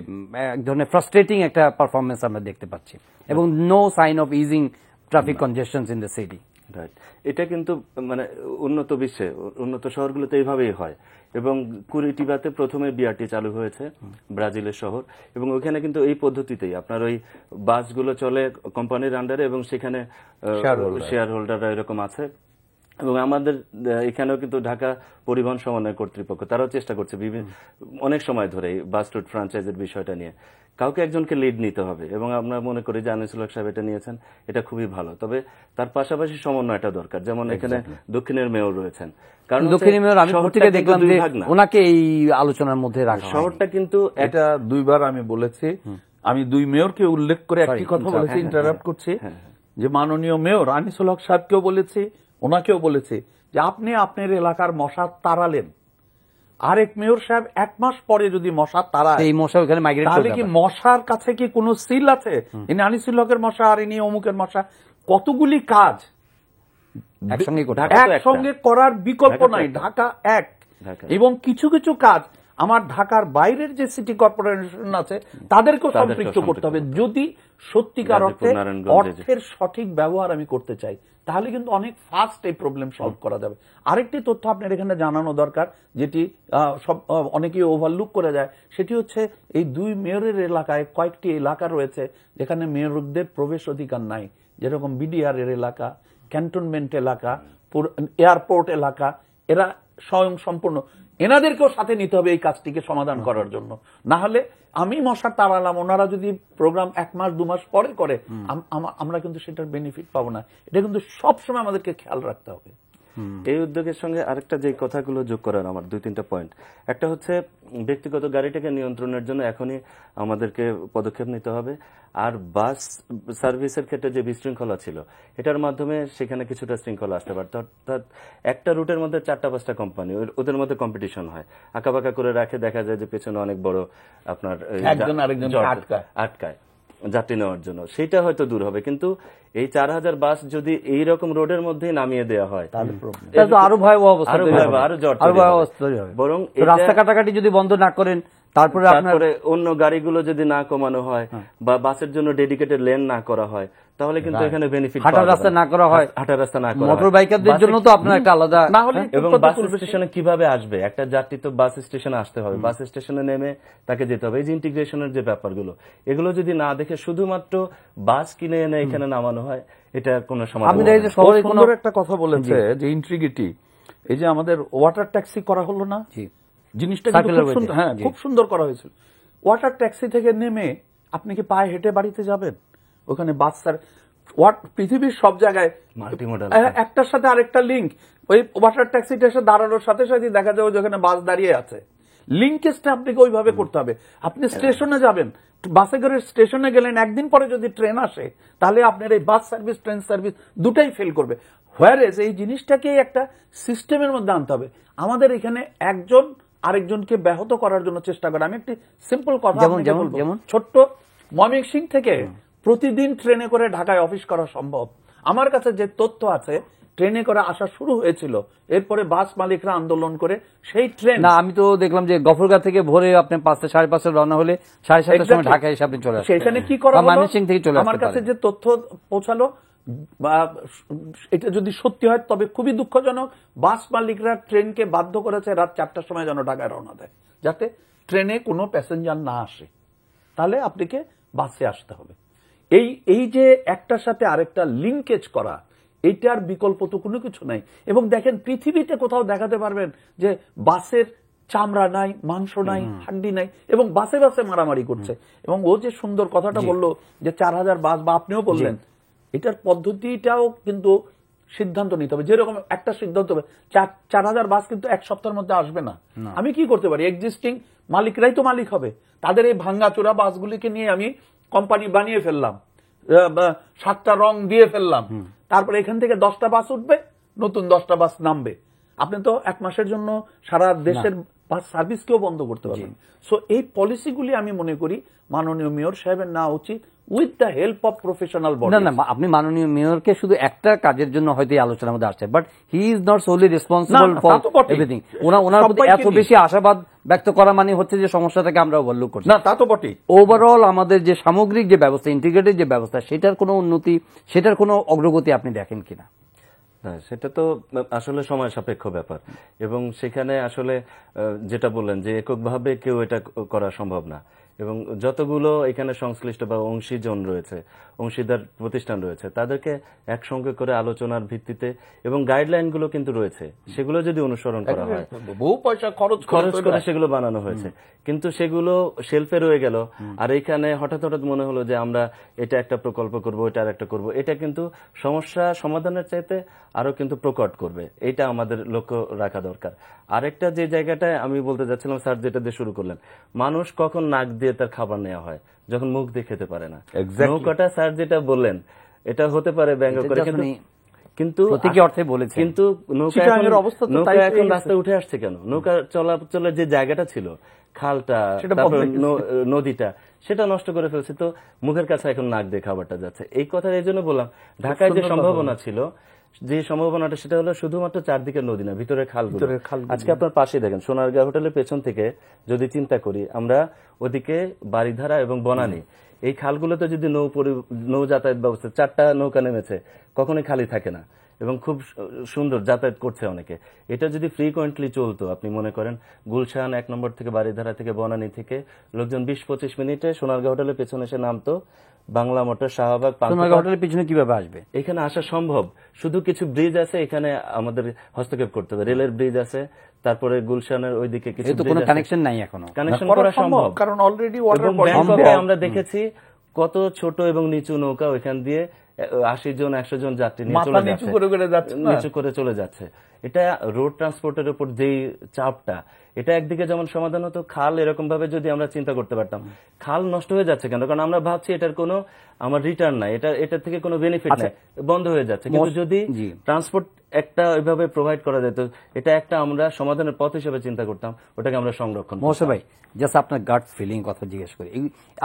A: এক ধরনের ফ্রাস্ট্রেটিং একটা পারফরমেন্স আমরা দেখতে পাচ্ছি, এবং no sign of easing traffic congestions in the city.
H: Right, এটা কিন্তু মানে উন্নত বিশ্বে উন্নত শহরগুলোতে এইভাবেই হয়। এবং কুরিটিবাতে প্রথমে বিআরটি চালু হয়েছে, ব্রাজিলের শহর, এবং ওইখানে কিন্তু এই পদ্ধতিতেই আপনার ওই বাসগুলো চলে কোম্পানির আন্ডারে এবং সেখানে শেয়ার হোল্ডাররা এরকম আছে। এবং আমাদের এখানেও কিন্তু ঢাকা পরিবহন সমন্বয় কর্তৃপক্ষ তারাও চেষ্টা করছে অনেক সময় ধরে বাস রুট ফ্র্যাঞ্চাইজের বিষয়টা নিয়ে। কাউকে একজনকে লিড নিতে হবে এবং আমরা মনে করি যে আনিসুল হক সাহেব এটা নিয়েছেন, এটা খুবই ভালো। তবে তার পাশাপাশি সমন্বয়টা দরকার। যেমন এখানে দক্ষিণের মেয়র রয়েছেন, কারণ
A: দক্ষিণের মেয়র আমি পত্রিকা দেখলাম যে ওনাকে এই আলোচনার মধ্যে রাখা হয়।
H: শহরটা কিন্তু
I: এটা দুইবার আমি বলেছি, আমি দুই মেয়রকে উল্লেখ করে একটি কথা বলেছি, ইন্টারাপ্ট করছি, যে মাননীয় মেয়র আনিসুল হক সাহেবকেও বলেছি, ওনাকেও বলেছি যে আপনি আপনার এলাকার মশা তাড়ালেন, আরেক মেয়র সাহেব 1 মাস পরে যদি মশা তাড়ায়
A: এই মশা ওখানে মাইগ্রেট
I: তাহলে কি মশার কাছে কি কোনো সিল আছে? ইনি আনিসুল হকের মশা আর ইনি অমুকের মশা, কতগুলি কাজ একসঙ্গে করার বিকল্প নাই। ঢাকা এক, এবং কিছু কিছু কাজ আমার ঢাকার বাইরের যে সিটি কর্পোরেশন আছে তাদেরকেও সম্পৃক্ত করতে হবে। যদি সত্যিকার অর্থের সঠিক ব্যবহার আমি করতে চাই, তাহলে কিন্তু অনেক ফাস্ট এই প্রবলেম সলভ করা যাবে। আরেকটি তথ্য আপনার এখানে জানানো দরকার, যেটি অনেকেই ওভারলুক করে যায়, সেটি হচ্ছে এই দুই মেয়রের এলাকায় কয়েকটি এলাকা রয়েছে যেখানে মেয়রদের প্রবেশ অধিকার নাই, যেরকম বিডিআর এর এলাকা, ক্যান্টনমেন্ট এলাকা, এয়ারপোর্ট এলাকা। এরা স্বয়ং সম্পূর্ণ, এনাদেরকেও সাথে নিতে হবে এই কাজটিকে সমাধান করার জন্য। না হলে আমি মশা তাড়ালাম, ওনারা যদি প্রোগ্রাম 1 মাস 2 মাস পরে করে আমরা কিন্তু সেটার বেনিফিট পাবো না। এটা কিন্তু সবসময় আমাদেরকে খেয়াল রাখতে হবে।
H: এই উদ্যোগের সঙ্গে আরেকটা যে কথাগুলো যোগ করার আমার 2-3টা পয়েন্ট। একটা হচ্ছে ব্যক্তিগত গাড়িটাকে নিয়ন্ত্রণের জন্য এখনই আমাদেরকে পদক্ষেপ নিতে হবে। আর বাস সার্ভিসের ক্ষেত্রে যে বিশৃঙ্খলা ছিল, এটার মাধ্যমে সেখানে কিছুটা শৃঙ্খলা আসতে পারত। অর্থাৎ একটা রুটের মধ্যে 4-5টা কোম্পানি, ওদের মধ্যে কম্পিটিশন হয়, আঁকাবাঁকা করে রাখে, দেখা যায় যে পেছনে অনেক বড় আপনার আটকায় যাত্রী নেওয়ার জন্য। সেটা হয়তো দূর হবে, কিন্তু এই 4000 বাস যদি এইরকম রোডের মধ্যে নামিয়ে দেওয়া হয় তাহলে
A: আরো ভয়াবহ অবস্থা,
H: বরং
A: রাস্তা কাটাকাটি যদি বন্ধ না করেন, তারপরে
H: অন্য গাড়িগুলো যদি না কমানো হয় বা বাসের জন্য ডেডিকেটেড লেন না করা হয়, তাহলে কিন্তু এখানে বেনিফিট,
A: হাঁটার রাস্তা না করা হয়, মোটর বাইকারদের জন্য তো আপনার একটা আলাদা।
H: এবং বাস স্টেশনে কিভাবে আসবে একটা যাত্রী? তো বাস স্টেশনে আসতে হবে, বাস স্টেশনে নেমে তাকে যেতে হবে। এই যে ইন্টিগ্রেশনের যে ব্যাপারগুলো, এগুলো যদি না দেখে শুধুমাত্র বাস কিনে এনে এখানে নামানো হয়, এটা কোনো সমাধান।
I: সুন্দর একটা কথা বলেছে যে ইন্ট্রিগিটি, এই যে আমাদের ওয়াটার ট্যাক্সি করা হলো না, জিনিসটা খুব সুন্দর করা হয়েছিল। ওয়াটার ট্যাক্সি থেকে নেমে আপনি কি পায়ে হেঁটে বাড়িতে যাবেন? ওখানে বাস পৃথিবীর সব জায়গায় একটার সাথে আরেকটা লিঙ্ক। ওই ওয়াটার ট্যাক্সিটা এসে দাঁড়ানোর সাথে সাথে দেখা যাবে যেখানে বাস দাঁড়িয়ে আছে। লিঙ্কেজটা আপনাকে ওইভাবে করতে হবে। আপনি স্টেশনে যাবেন, বাসে করে স্টেশনে গেলেন, একদিন পরে যদি ট্রেন আসে তাহলে আপনার এই বাস সার্ভিস ট্রেন সার্ভিস দুটাই ফেল করবে। হোয়ারেজ এই জিনিসটাকে একটা সিস্টেমের মধ্যে আনতে হবে। আমাদের এখানে একজন আরেকজনকে ব্যাহত করার জন্য চেষ্টা করে। আমি একটি সিম্পল কথা, যেমন ছোট্ট ময়মনসিংহ থেকে প্রতিদিন ট্রেনে করে ঢাকায় অফিস করা সম্ভব। আমার কাছে যে তথ্য আছে, ট্রেনে করে আসা শুরু হয়েছিল, এরপরে বাস মালিকরা আন্দোলন করে সেই ট্রেন,
A: না আমি তো দেখলাম যে গফরগাঁ থেকে ভোরে আপনি 5টা 5:30 রওনা হলে 7:30টার সময় ঢাকায় এসে আপনি চলে আসেন।
I: সেখানে কি করা হলো,
A: ময়মনসিংহ থেকে চলে আসতে
I: আমার কাছে যে তথ্য পৌঁছালো, এটা যদি সত্যি হয় তবে খুবই দুঃখজনক। বাস মালিকরা ট্রেনকে বাধ্য করেছে রাত 4টার সময় যেন ঢাকায় রওনা দেয়, যাতে ট্রেনে কোনো প্যাসেঞ্জার না আসে। তাহলে আপনাকে বাসে আসতে হবে। এই যে একটার সাথে আরেকটা লিঙ্কেজ করা, এইটার বিকল্প তো কোনো কিছু নাই। এবং দেখেন পৃথিবীতে কোথাও দেখাতে পারবেন যে বাসের চামড়া নাই, মাংস নাই, হাড্ডি নাই, এবং বাসে বাসে মারামারি করছে। এবং ও যে সুন্দর কথাটা বললো যে 4000 বাস, বা আপনিও বললেন, এটার পদ্ধতিটাও কিন্তু সিদ্ধান্ত নিতে হবে। যেরকম একটা সিদ্ধান্ত হবে 4000 বাস কিন্তু 1 সপ্তাহের মধ্যে আসবে না। আমি কি করতে পারি? এক্সিস্টিং মালিকরাই তো মালিক হবে, তাদের এই ভাঙ্গাচোরা বাসগুলিকে নিয়ে আমি কোম্পানি বানিয়ে ফেললাম, 7টা রং দিয়ে ফেললাম, তারপরে এখান থেকে 10টা বাস উঠবে, নতুন 10টা বাস নামবে। আপনি তো 1 মাসের জন্য সারা দেশের বাস সার্ভিসকেও বন্ধ করতে পারবেন। সো এই পলিসিগুলি আমি মনে করি মাননীয় মেয়র সাহেবের নেওয়া উচিত, with the help of professional body.
A: না, আপনি মাননীয় মেয়রকে শুধু একটা কাজের জন্য হয়তো এই আলোচনার মধ্যে আসছে, but he is not solely responsible for everything. ওনার এত বেশি আশাবাদ ব্যক্ত করা মানে হচ্ছে যে সমস্যাটাকে আমরা ওভারলুক করছি।
I: না, তা তো বটেই।
A: ওভারঅল আমাদের যে সামগ্রিক যে ব্যবস্থা, ইন্টিগ্রেটেড যে ব্যবস্থা, সেটার কোনো উন্নতি, সেটার কোনো অগ্রগতি আপনি দেখেন কিনা?
H: না, সেটা তো আসলে সময় সাপেক্ষ ব্যাপার, এবং সেখানে আসলে যেটা বললেন যে এককভাবে কেউ এটা করা সম্ভব না, এবং যতগুলো এখানে সংশ্লিষ্ট বা অংশীজন রয়েছে, অংশীদার প্রতিষ্ঠান রয়েছে, তাদেরকে একসঙ্গে করে আলোচনার ভিত্তিতে এবং গাইডলাইনগুলো কিন্তু রয়েছে, সেগুলো যদি অনুসরণ করা হয়,
I: বহু পয়সা খরচ
H: করে সেগুলো বানানো হয়েছে, কিন্তু সেগুলো শেলফে রয়ে গেল। আর এখানে হঠাৎ হঠাৎ মনে হলো যে আমরা এটা একটা প্রকল্প করব, এটা আর একটা করব, এটা কিন্তু সমস্যা সমাধানের চাইতে আরো কিন্তু প্রকট করবে। এটা আমাদের লক্ষ্য রাখা দরকার। আরেকটা যে জায়গাটায় আমি বলতে যাচ্ছিলাম, স্যার যেটা দিয়ে শুরু করলেন, মানুষ কখন নাক দিয়ে তার খাবার নেওয়া হয়, যখন মুখ দিয়ে খেতে পারে না। নৌকাটা স্যার যেটা বললেন, এটা হতে পারে ব্যঙ্গ করে, কিন্তু
A: প্রতীকী অর্থে বলেছে,
H: কিন্তু নৌকা এখন রাস্তায় উঠে আসছে কেন? নৌকা চলাচলের যে জায়গাটা ছিল, খালটা, নদীটা, সেটা নষ্ট করে ফেলছে। তো মুখের কাছে এখন নাক দিয়ে খাবারটা যাচ্ছে। এই কথা এই জন্য বললাম, ঢাকায় যে সম্ভাবনা ছিল, যে সম্ভাবনাটা, সেটা হলো শুধুমাত্র চারদিকে নদী না, ভিতরে খালগুলো। আজকে আপনার পাশে দেখেন, সোনারগাঁ হোটেলের পেছন থেকে যদি চিন্তা করি, আমরা ওদিকে বাড়িধারা এবং বনানী, এই খালগুলোতে যদি নৌ যাতায়াত ব্যবস্থা, 4টা নৌকা নেমেছে, কখনোই খালি থাকে না এবং খুব সুন্দর যাতায়াত করছে অনেকে। এটা যদি ফ্রিকোয়েন্টলি চলতো, আপনি মনে করেন গুলশান 1 নম্বর থেকে, বাড়িধারা থেকে, বনানী থেকে লোকজন 20-25 মিনিটে সোনারগাঁ হোটেলের পেছনে এসে নামতো, বাংলা মোটর, শাহবাগ,
A: সোনারগাঁ হোটেলের পিছনে কিভাবে আসবে?
H: এখানে আসা সম্ভব, শুধু কিছু ব্রিজ আছে, এখানে আমাদের হস্তক্ষেপ করতে হবে। রেলের ব্রিজ আছে, তারপরে গুলশানের ওইদিকে কিছু,
A: কোনো কানেকশন নাই এখনো,
H: কানেকশন করা সম্ভব,
I: কারণ অলরেডি ওয়াটার
H: আমরা দেখেছি কত ছোট এবং নিচু নৌকা ওইখান দিয়ে 80 জন 100 জন যাত্রী নিয়ে নিচু করে চলে যাচ্ছে। এটা রোড ট্রান্সপোর্টের উপর যেই চাপটা, এটা একদিকে যেমন সমাধান হতো, খাল এরকম ভাবে যদি আমরা চিন্তা করতে পারতাম। খাল নষ্ট হয়ে যাচ্ছে কেন? কারণ আমরা ভাবছি এটার কোনো আমার রিটার্ন নাই, এটা থেকে কোনো বেনিফিট নাই, বন্ধ হয়ে যাচ্ছে। কিন্তু যদি ট্রান্সপোর্ট একটা ওইভাবে প্রোভাইড করা যেত, এটা একটা আমরা সমাধানের পথ হিসেবে চিন্তা করতাম, ওটাকে আমরা সংরক্ষণ।
A: মহসিন ভাই, জাস্ট আপনার গাট ফিলিং কথা জিজ্ঞেস করি,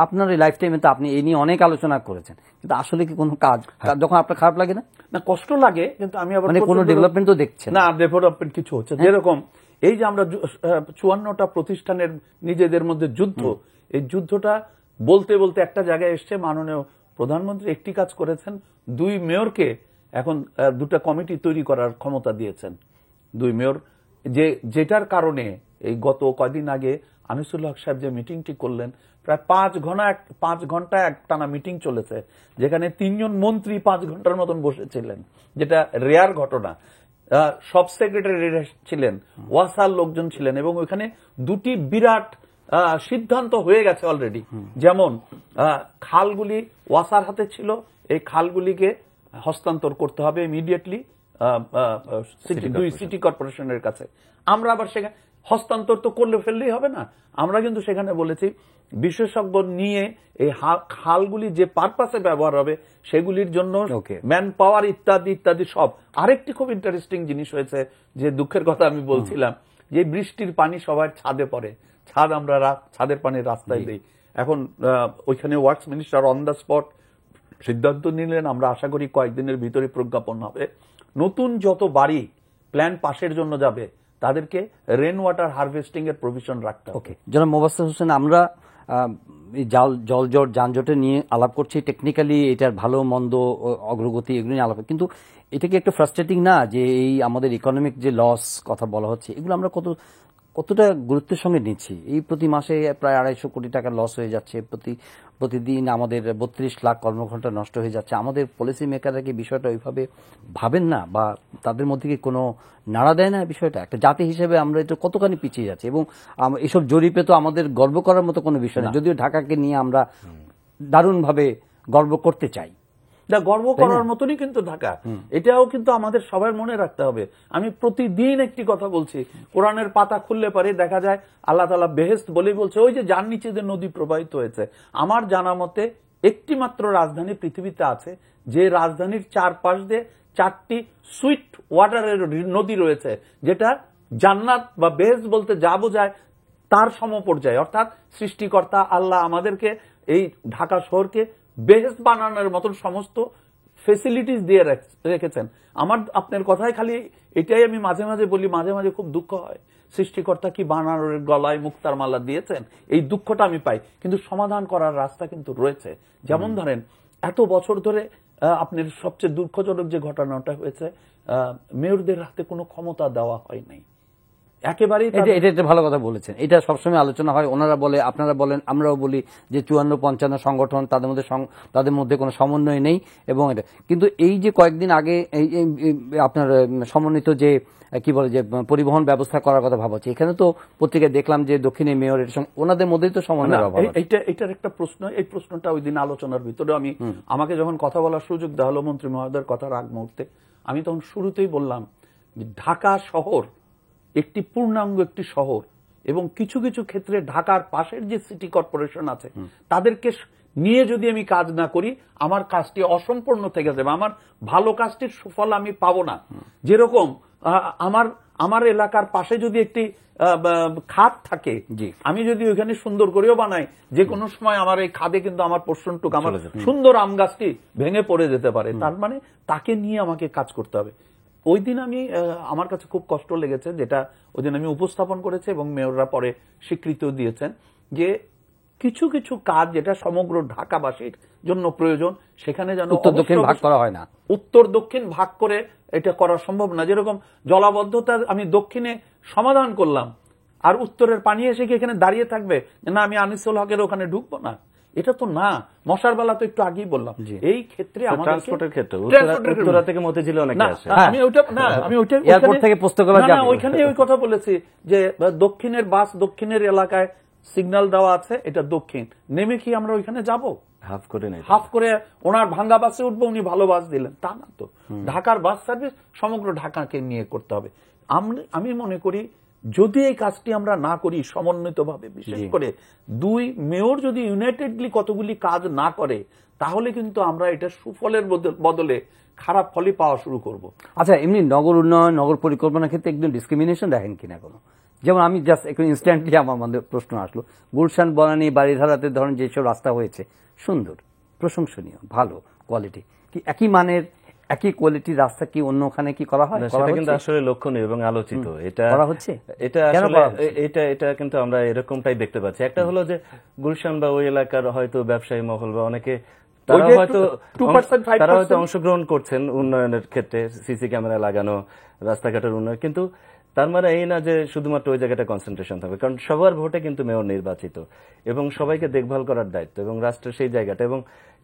A: আপনার এই লাইফ টাইমে তো আপনি এই নিয়ে অনেক আলোচনা করেছেন, কিন্তু আসলে কি কোনো কাজ, যখন আপনার খারাপ লাগে না?
I: না, কষ্ট লাগে, কিন্তু আমি আবার
A: কোনো ডেভেলপমেন্ট তো দেখছেন
I: না, ডেভেলপমেন্ট কিছু হচ্ছে। যেরকম এই যে আমরা 54টা প্রতিষ্ঠানের নিজেদের মধ্যে যুদ্ধ, এই যুদ্ধটা বলতে বলতে একটা জায়গায় এসছে, মাননীয় প্রধানমন্ত্রী একটি কাজ করেছেন, 2 মেয়রকে এখন 2টা কমিটি তৈরি করার ক্ষমতা দিয়েছেন। 2 মেয়র, যেটার কারণে এই গত কয়দিন আগে আনিসুল হক সাহেব যে মিটিংটি করলেন, প্রায় 5 ঘন্টা একটানা মিটিং চলেছে, যেখানে 3 জন মন্ত্রী 5 ঘন্টার মতন বসেছিলেন, যেটা রেয়ার ঘটনা। সব সেক্রেটারি ছিলেন, ওয়াসার লোকজন ছিলেন, এবং ওইখানে 2টি বিরাট সিদ্ধান্ত হয়ে গেছে অলরেডি। যেমন খালগুলি ওয়াসার হাতে ছিল, এই খালগুলিকে হস্তান্তর করতে হবে ইমিডিয়েটলি 2 সিটি কর্পোরেশনের কাছে। আমরা আবার সেখানে হস্তান্তর তো করলে ফেললেই হবে না, আমরা কিন্তু সেখানে বলেছি বিশেষজ্ঞ নিয়ে এই খালগুলি যে পারপাসে ব্যবহার হবে সেগুলির জন্য ম্যান পাওয়ার ইত্যাদি ইত্যাদি সব। আরেকটি খুব ইন্টারেস্টিং জিনিস হয়েছে, যে দুঃখের কথা আমি বলছিলাম, যে বৃষ্টির পানি সবার ছাদে পড়ে, আমরা ছাদের পানি রাস্তায় দিই। এখন ওইখানে works minister on the spot সিদ্ধান্ত নিলেন, আমরা আশা করি কয়েকদিনের ভিতরে প্রজ্ঞাপন হবে, নতুন যত বাড়ি প্ল্যান পাশের জন্য যাবে তাদেরকে রেন ওয়াটার হারভেস্টিং এর প্রভিশন রাখতে হবে।
A: জনাব মোবাশ্বের হোসেন, আমরা জলজট যানজটে নিয়ে আলাপ করছি, টেকনিক্যালি এটার ভালো মন্দ অগ্রগতি এগুলো নিয়ে আলাপ, কিন্তু এটা কি একটু ফ্রাস্ট্রেটিং না যে এই আমাদের ইকোনমিক যে লস কথা বলা হচ্ছে, এগুলো আমরা কতটা গুরুত্বের সঙ্গে নিচ্ছি? এই প্রতি মাসে প্রায় 250 কোটি টাকা লস হয়ে যাচ্ছে, প্রতিদিন আমাদের 32 লাখ কর্মঘণ্টা নষ্ট হয়ে যাচ্ছে। আমাদের পলিসি মেকাররা কি বিষয়টা ওইভাবে ভাবেন না, বা তাদের মধ্যে কি কোনো নাড়া দেয় না বিষয়টা? একটা জাতি হিসেবে আমরা এটা কতখানি পিছিয়ে যাচ্ছি, এবং এসব জরিপে তো আমাদের গর্ব করার মতো কোনো বিষয় না, যদিও ঢাকাকে নিয়ে আমরা দারুণভাবে গর্ব করতে চাই।
I: গর্ব করার মতনই কিন্তু ঢাকা, এটাও কিন্তু আমাদের সবার মনে রাখতে হবে। আমি প্রতিদিন একটি কথা বলছি, কোরআনের পাতা খুললে পারে দেখা যায় আল্লাহ তাআলা বেহেশত বলেই বলছে, ওই যে যার নিচে যে নদী প্রবাহিত হয়েছে। আমার জানা মতে একটি মাত্র রাজধানী পৃথিবীতে আছে, যে রাজধানীর চারপাশ দিয়ে 4টি সুইট ওয়াটারের নদী রয়েছে, যেটা জান্নাত বা বেহেশত বলতে যা বোঝায় তার সমপর্যায়ে। অর্থাৎ সৃষ্টিকর্তা আল্লাহ আমাদেরকে এই ঢাকা শহরকে বেহেশত বানানোর মতন সমস্ত ফেসিলিটিস দিয়ে রেখেছেন। আমার আপনার কথায় খালি এটাই আমি মাঝে মাঝে বলি, মাঝে মাঝে খুব দুঃখ হয়, সৃষ্টিকর্তা কি বানানোর গলায় মুক্তার মালা দিয়েছেন, এই দুঃখটা আমি পাই। কিন্তু সমাধান করার রাস্তা কিন্তু রয়েছে। যেমন ধরেন, এত বছর ধরে আপনার সবচেয়ে দুঃখজনক যে ঘটনাটা হয়েছে, মেয়রদের হাতে কোনো ক্ষমতা দেওয়া হয় নাই একেবারেই।
A: এটা একটা ভালো কথা বলেছেন। এটা সবসময় আলোচনা হয়, ওনারা বলে, আপনারা বলেন, আমরাও বলি যে 54-55 সংগঠন, তাদের মধ্যে কোনো সমন্বয় নেই। এবং এটা কিন্তু এই যে কয়েকদিন আগে এই আপনার সমন্বিত যে কি বলে যে পরিবহন ব্যবস্থা করার কথা ভাবা হচ্ছে, এখানে তো পত্রিকায় দেখলাম যে দক্ষিণে মেয়র এর সঙ্গে ওনাদের মধ্যেই তো সমন্বয়ের অভাব।
I: এটার একটা প্রশ্ন, এই প্রশ্নটা ওই দিন আলোচনার ভিতরে আমাকে যখন কথা বলার সুযোগ দেওয়া হলো মন্ত্রী মহোদয়ের কথার আগ মুহূর্তে, আমি তখন শুরুতেই বললাম যে ঢাকা শহর একটি পূর্ণাঙ্গ একটি শহর, এবং কিছু কিছু ক্ষেত্রে ঢাকার পাশের যে সিটি কর্পোরেশন আছে তাদেরকে নিয়ে যদি আমি কাজ না করি আমার কাজটি অসম্পূর্ণ থেকে যাবে, আমার ভালো কাজটির সুফল আমি পাবো না। যেরকম আমার এলাকার পাশে যদি একটি খাদ থাকে, আমি যদি ওইখানে সুন্দর করেও বানাই, যে কোনো সময় আমার এই খাদে কিন্তু আমার পোষণটুক, আমার সুন্দর আম গাছটি ভেঙে পড়ে যেতে পারে। তার মানে তাকে নিয়ে আমাকে কাজ করতে হবে। ওই দিন আমার কাছে খুব কষ্ট লেগেছে, যেটা ওই দিন আমি উপস্থাপন করেছি এবং মেয়ররা পরে স্বীকৃতিও দিয়েছেন, যে কিছু কিছু কাজ যেটা সমগ্র ঢাকাবাসীর জন্য প্রয়োজন সেখানে যেন
A: উত্তর দক্ষিণ ভাগ করা হয় না,
I: উত্তর দক্ষিণ ভাগ করে এটা করা সম্ভব না। যেরকম জলাবদ্ধতা আমি দক্ষিণে সমাধান করলাম, আর উত্তরের পানি এসে কি এখানে দাঁড়িয়ে থাকবে না আমি আনিসুল হকের ওখানে ঢুকবো না? এটা তো না। মশার বেলা তো একটু আগেই বললাম, এই ক্ষেত্রে
H: ট্রান্সপোর্টের ক্ষেত্রে উত্তরা থেকে মতিঝিলে অনেকে আসে।
I: আমি ওইটা
A: এয়ারপোর্ট থেকে পোস্তগোলা যাবে,
I: ওইখানে ওই কথা বলেছি যে দক্ষিণের বাস দক্ষিণের এলাকায় সিগন্যাল দেওয়া আছে, এটা দক্ষিণ, নেমে কি আমরা ওইখানে যাব? হাফ করে ওনার ভাঙ্গা বাসে উঠবো, উনি ভালো বাস দিলেন, তা না তো। ঢাকার বাস সার্ভিস সমগ্র ঢাকাকে নিয়ে করতে হবে। আমি মনে করি যদি এই কাজটি আমরা না করি সমন্বিতভাবে, বিশেষ করে দুই মেয়র যদি ইউনাইটেডলি কতগুলি কাজ না করে, তাহলে কিন্তু আমরা এটা সুফলের বদলে খারাপ ফলই পাওয়া শুরু করব।
A: আচ্ছা, এমনি নগর উন্নয়ন, নগর পরিকল্পনার ক্ষেত্রে একদম ডিসক্রিমিনেশন দেখেন কিনা কোনো? যেমন আমি জাস্ট একটু ইনস্ট্যান্টলি আমার মধ্যে প্রশ্ন আসলো, গুলশান, বনানী, বাড়িধারাতে ধরেন যেসব রাস্তা হয়েছে সুন্দর, প্রশংসনীয়, ভালো কোয়ালিটি, কি একই মানের একই কোয়ালিটির রাস্তা কি অন্যখানে কি করা হয়?
H: সেটা কিন্তু আসলে লক্ষণীয় এবং আলোচিত। এটা
A: করা হচ্ছে,
H: এটা কিন্তু আমরা এরকমটাই দেখতে পাচ্ছি। একটা হলো যে গুলশান বা ওই এলাকার হয়তো ব্যবসায়ী মহল বা অনেকে তারা হয়তো অংশগ্রহণ করছেন উন্নয়নের ক্ষেত্রে, সিসি ক্যামেরা লাগানো, রাস্তাঘাটের উন্নয়ন, কিন্তু তার মানে এই না যে শুধুমাত্র ওই জায়গাটা কনসেন্ট্রেশন থাকবে, কারণ সবার ভোটে কিন্তু মেয়র নির্বাচিত এবং সবাইকে দেখভাল করার দায়িত্ব এবং রাষ্ট্রের সেই জায়গাটা, এবং